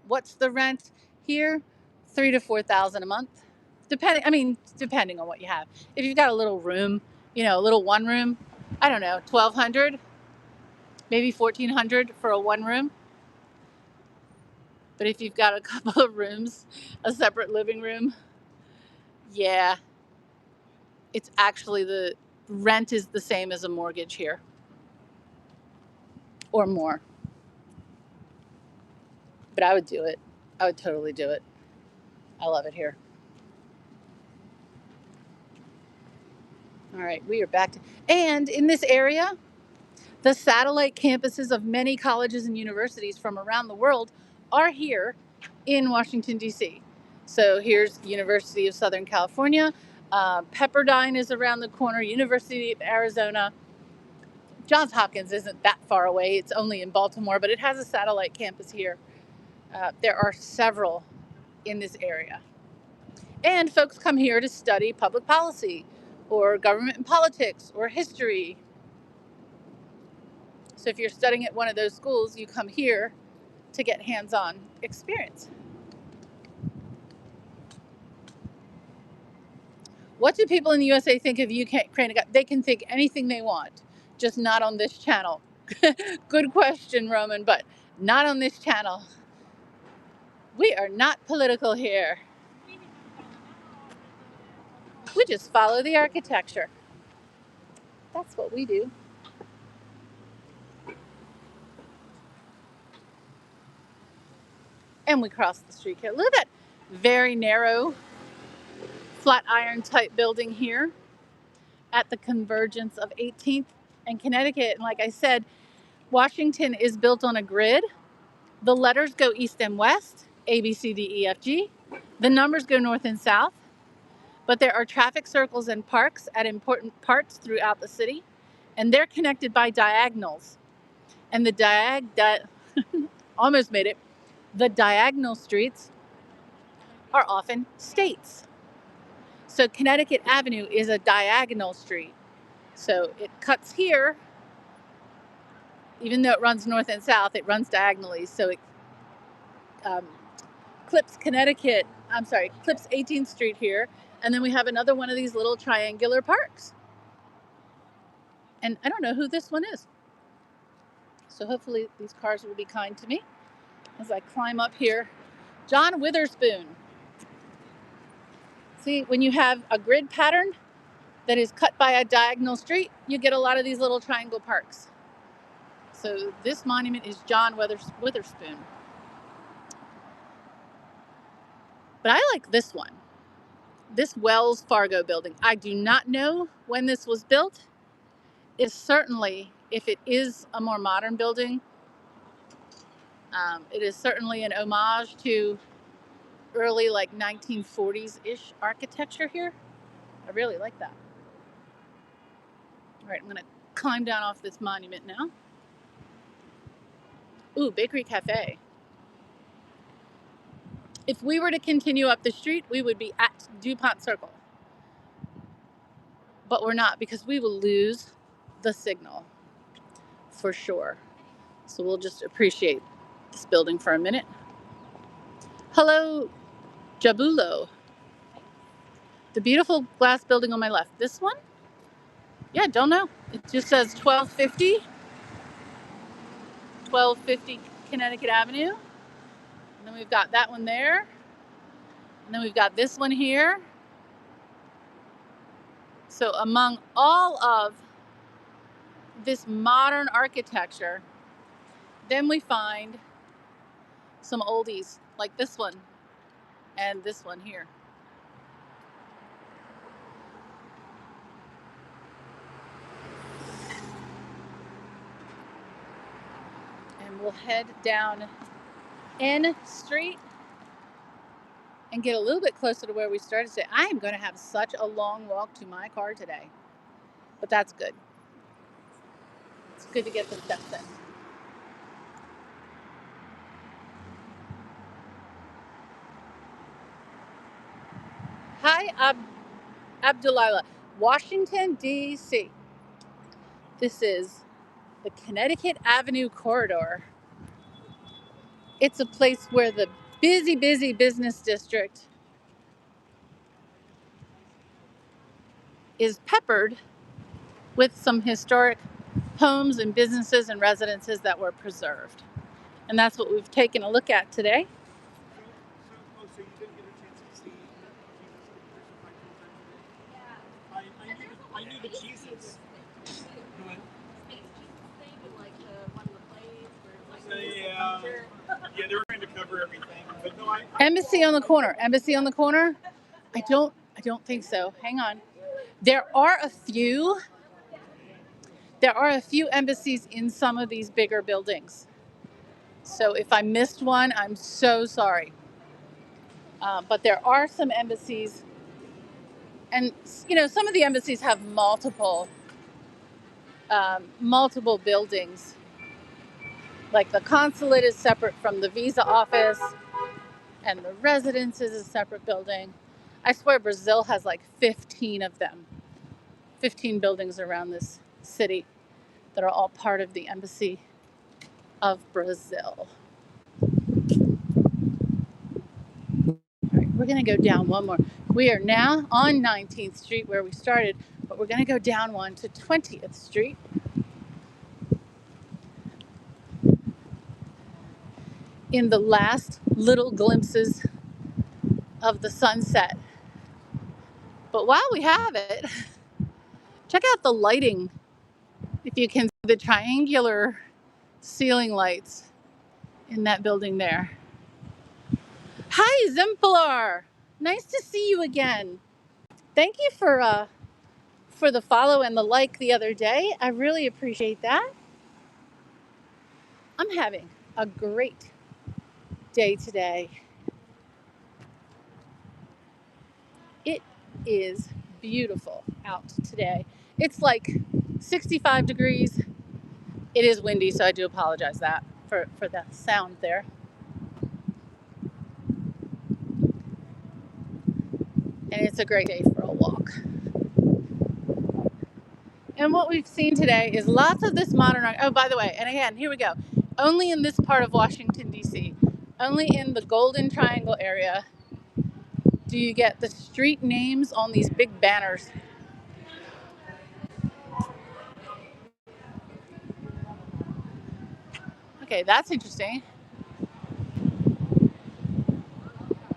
What's the rent here? 3,000 to 4,000 a month, depending on what you have. If you've got a little room, a little one room, I don't know, 1,200, maybe 1,400 for a one room. But if you've got a couple of rooms, a separate living room, yeah, it's actually the rent is the same as a mortgage here or more. But I would do it. I would totally do it. I love it here. All right, we are back to, and in this area, the satellite campuses of many colleges and universities from around the world are here in Washington, D.C. So here's University of Southern California. Pepperdine is around the corner, University of Arizona. Johns Hopkins isn't that far away. It's only in Baltimore, but it has a satellite campus here. There are several in this area. And folks come here to study public policy or government and politics or history. So if you're studying at one of those schools, you come here to get hands-on experience. What do people in the USA think of Ukraine? They can think anything they want, just not on this channel. Good question, Roman, but not on this channel. We are not political here. We just follow the architecture. That's what we do. And we cross the street here. Look at that very narrow flat iron type building here at the convergence of 18th and Connecticut. And like I said, Washington is built on a grid. The letters go east and west, A, B, C, D, E, F, G. The numbers go north and south. But there are traffic circles and parks at important parts throughout the city. And they're connected by diagonals. And almost made it. The diagonal streets are often states. So Connecticut Avenue is a diagonal street. So it cuts here, even though it runs north and south, it runs diagonally. So it um, clips Connecticut, I'm sorry, clips 18th Street here. And then we have another one of these little triangular parks. And I don't know who this one is. So hopefully these cars will be kind to me as I climb up here. John Witherspoon. See, when you have a grid pattern that is cut by a diagonal street, you get a lot of these little triangle parks. So this monument is John Witherspoon. But I like this one, this Wells Fargo building. I do not know when this was built. It's certainly, if it is a more modern building, it is certainly an homage to early 1940s-ish architecture here. I really like that. All right, I'm gonna climb down off this monument now. Ooh, Bakery Cafe. If we were to continue up the street, we would be at DuPont Circle. But we're not, because we will lose the signal for sure. So we'll just appreciate this building for a minute. Hello, Jabulo. The beautiful glass building on my left. This one? Yeah, don't know. It just says 1250 Connecticut Avenue. And then we've got that one there. And then we've got this one here. So among all of this modern architecture, then we find some oldies like this one and this one here. And we'll head down N Street and get a little bit closer to where we started today. I am going to have such a long walk to my car today, but that's good. It's good to get the steps in. Hi, Abdulila. Washington, D.C. This is the Connecticut Avenue corridor. It's a place where the busy business district is peppered with some historic homes and businesses and residences that were preserved. And that's what we've taken a look at today. So you didn't get a chance to see Jesus crucified? I knew the Jesus. Go ahead. Yeah, they were trying to cover everything, but no, Embassy on the corner. Embassy on the corner. I don't think so. Hang on. There are a few embassies in some of these bigger buildings. So if I missed one, I'm so sorry. But there are some embassies, and some of the embassies have multiple buildings. Like the consulate is separate from the visa office, and the residence is a separate building. I swear Brazil has 15 of them, 15 buildings around this city that are all part of the Embassy of Brazil. All right, we're going to go down one more. We are now on 19th Street where we started, but we're going to go down one to 20th Street. In the last little glimpses of the sunset. But while we have it, check out the lighting. If you can see the triangular ceiling lights in that building there. Hi, Zimpelar. Nice to see you again. Thank you for the follow and the like the other day. I really appreciate that. I'm having a great day today. It is beautiful out today. It's 65 degrees. It is windy, so I do apologize for the sound there. And it's a great day for a walk. And what we've seen today is lots of this modern art. Oh, by the way, and again, here we go. Only in this part of Washington, D.C., only in the Golden Triangle area do you get the street names on these big banners. Okay, that's interesting.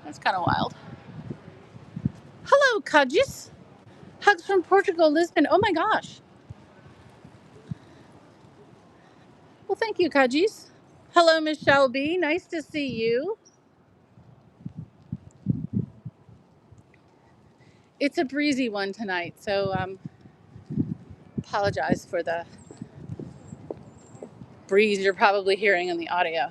That's kind of wild. Hello, Kajis. Hugs from Portugal, Lisbon. Oh my gosh. Well, thank you, Kajis. Hello, Michelle B. Nice to see you. It's a breezy one tonight, so apologize for the breeze you're probably hearing in the audio.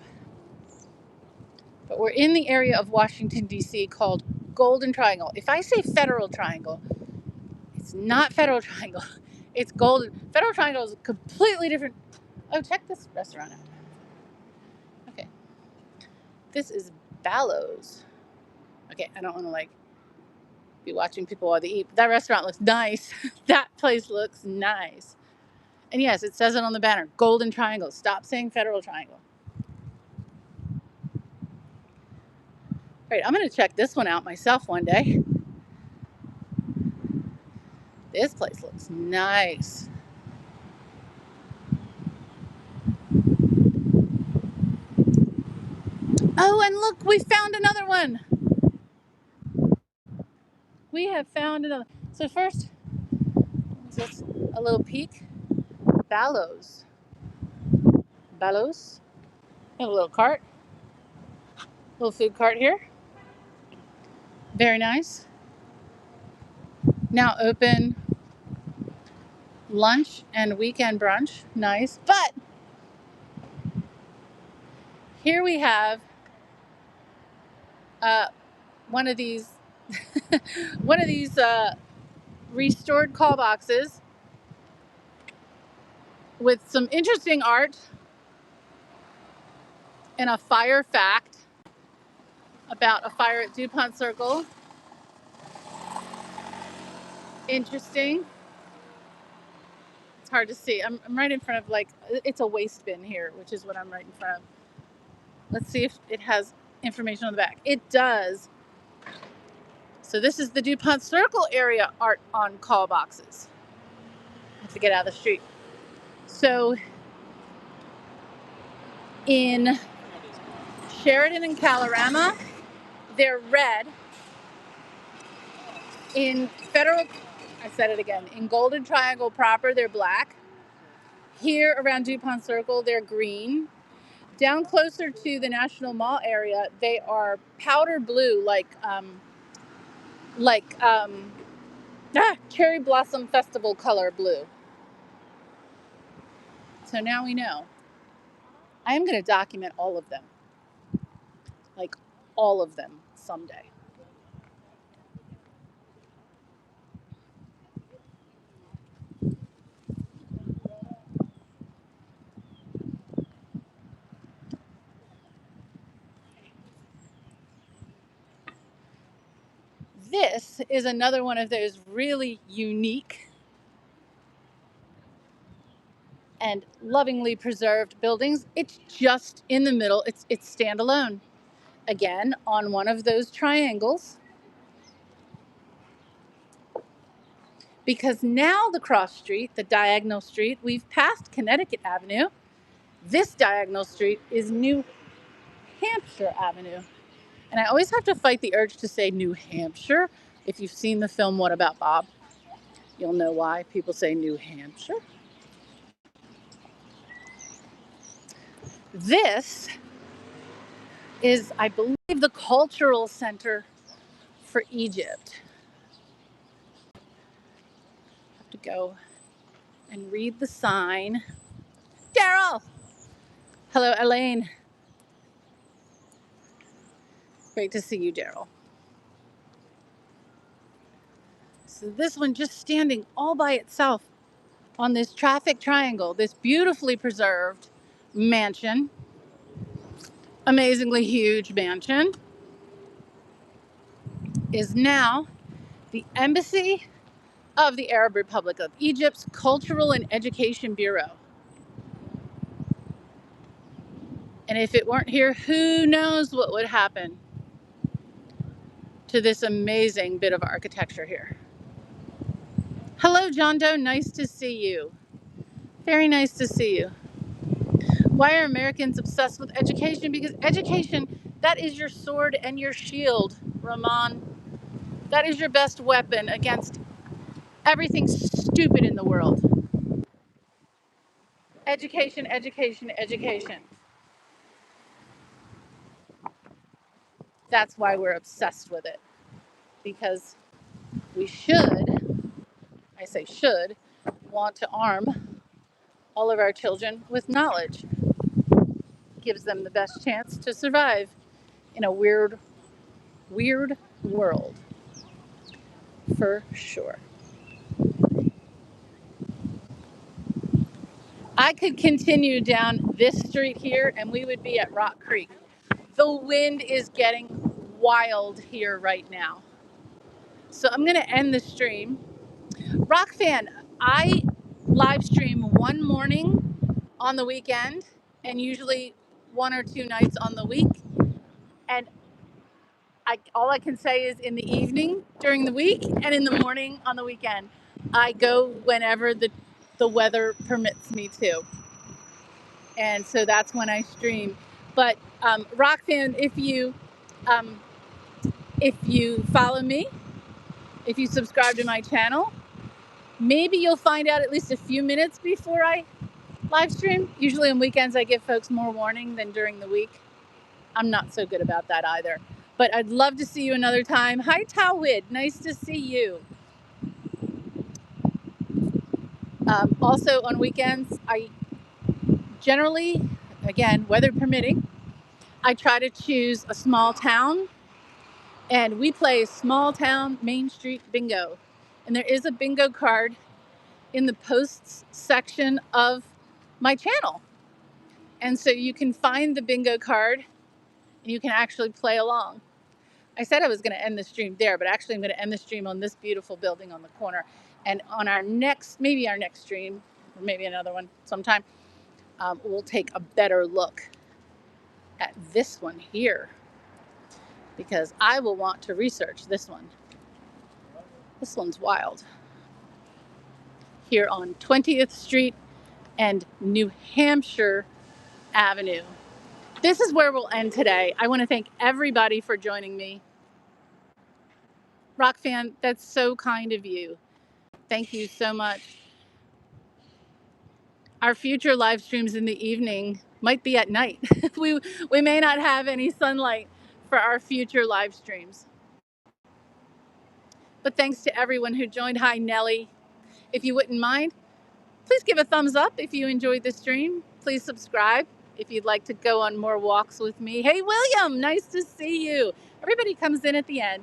But we're in the area of Washington, D.C. called Golden Triangle. If I say Federal Triangle, it's not Federal Triangle. It's Golden. Federal Triangle is completely different. Oh, check this restaurant out. Okay. This is Ballows. Okay, I don't want to be watching people while they eat. That restaurant looks nice. That place looks nice. And yes, it says it on the banner. Golden Triangle. Stop saying Federal Triangle. All right, I'm going to check this one out myself one day. This place looks nice. Oh, and look, we found another one. We have found another. So first, just a little peek. Ballows. Ballows. And a little cart. Little food cart here. Very nice. Now open lunch and weekend brunch. Nice. But here we have one of these restored call boxes with some interesting art and a fire fact about a fire at DuPont Circle. Interesting. It's hard to see. I'm right in front of it's a waste bin here, which is what I'm right in front of. Let's see if it has information on the back. It does. So this is the DuPont Circle area art on call boxes. I have to get out of the street. So in Sheridan and Kalorama, they're red. In I said it again, in Golden Triangle proper, they're black. Here around DuPont Circle, they're green. Down closer to the National Mall area, they are powder blue, cherry blossom festival color blue. So now we know. I am going to document all of them, all of them someday. This is another one of those really unique and lovingly preserved buildings. It's just in the middle. It's standalone. Again, on one of those triangles. Because now the cross street, the diagonal street, we've passed Connecticut Avenue. This diagonal street is New Hampshire Avenue. And I always have to fight the urge to say New Hampshire. If you've seen the film What About Bob, you'll know why people say New Hampshire. This is, I believe, the cultural center for Egypt. I have to go and read the sign. Daryl! Hello, Elaine. Great to see you, Daryl. So this one just standing all by itself on this traffic triangle, this beautifully preserved mansion, amazingly huge mansion, is now the Embassy of the Arab Republic of Egypt's Cultural and Education Bureau. And if it weren't here, who knows what would happen to this amazing bit of architecture here. Hello, John Doe. Nice to see you. Very nice to see you. Why are Americans obsessed with education? Because education, that is your sword and your shield, Rahman. That is your best weapon against everything stupid in the world. Education, education, education. That's why we're obsessed with it. Because we should, I say should, want to arm all of our children with knowledge. Gives them the best chance to survive in a weird world. For sure. I could continue down this street here and we would be at Rock Creek. The wind is getting wild here right now. So I'm going to end the stream. Rock fan, I live stream one morning on the weekend and usually 1 or 2 nights on the week. And all I can say is in the evening during the week and in the morning on the weekend. I go whenever the weather permits me to. And so that's when I stream. But Roxanne, if you follow me, if you subscribe to my channel, maybe you'll find out at least a few minutes before I live stream. Usually on weekends I give folks more warning than during the week. I'm not so good about that either. But I'd love to see you another time. Hi, Tawid. Nice to see you. Also on weekends, I generally, again, weather permitting, I try to choose a small town and we play small town Main Street bingo. And there is a bingo card in the posts section of my channel. And so you can find the bingo card and you can actually play along. I said I was going to end the stream there, but actually I'm going to end the stream on this beautiful building on the corner. And on our next, maybe our next stream, or maybe another one sometime, we'll take a better look at this one here because I will want to research this one. This one's wild. Here on 20th Street and New Hampshire Avenue. This is where we'll end today. I want to thank everybody for joining me. Rock fan, that's so kind of you. Thank you so much. Our future live streams in the evening might be at night. we may not have any sunlight for our future live streams. But thanks to everyone who joined. Hi, Nellie. If you wouldn't mind, please give a thumbs up if you enjoyed the stream. Please subscribe if you'd like to go on more walks with me. Hey, William, nice to see you. Everybody comes in at the end.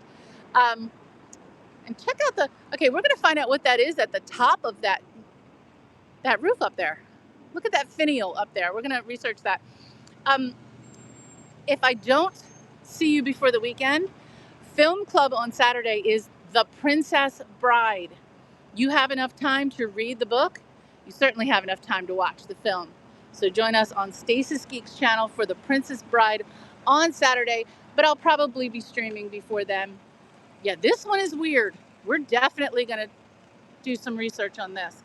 And check out okay, we're going to find out what that is at the top of that roof up there. Look at that finial up there. We're going to research that. If I don't see you before the weekend, Film Club on Saturday is The Princess Bride. You have enough time to read the book. You certainly have enough time to watch the film. So join us on Stasis Geek's channel for The Princess Bride on Saturday, but I'll probably be streaming before then. Yeah, this one is weird. We're definitely going to do some research on this.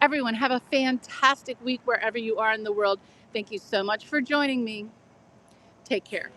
Everyone, have a fantastic week wherever you are in the world. Thank you so much for joining me. Take care.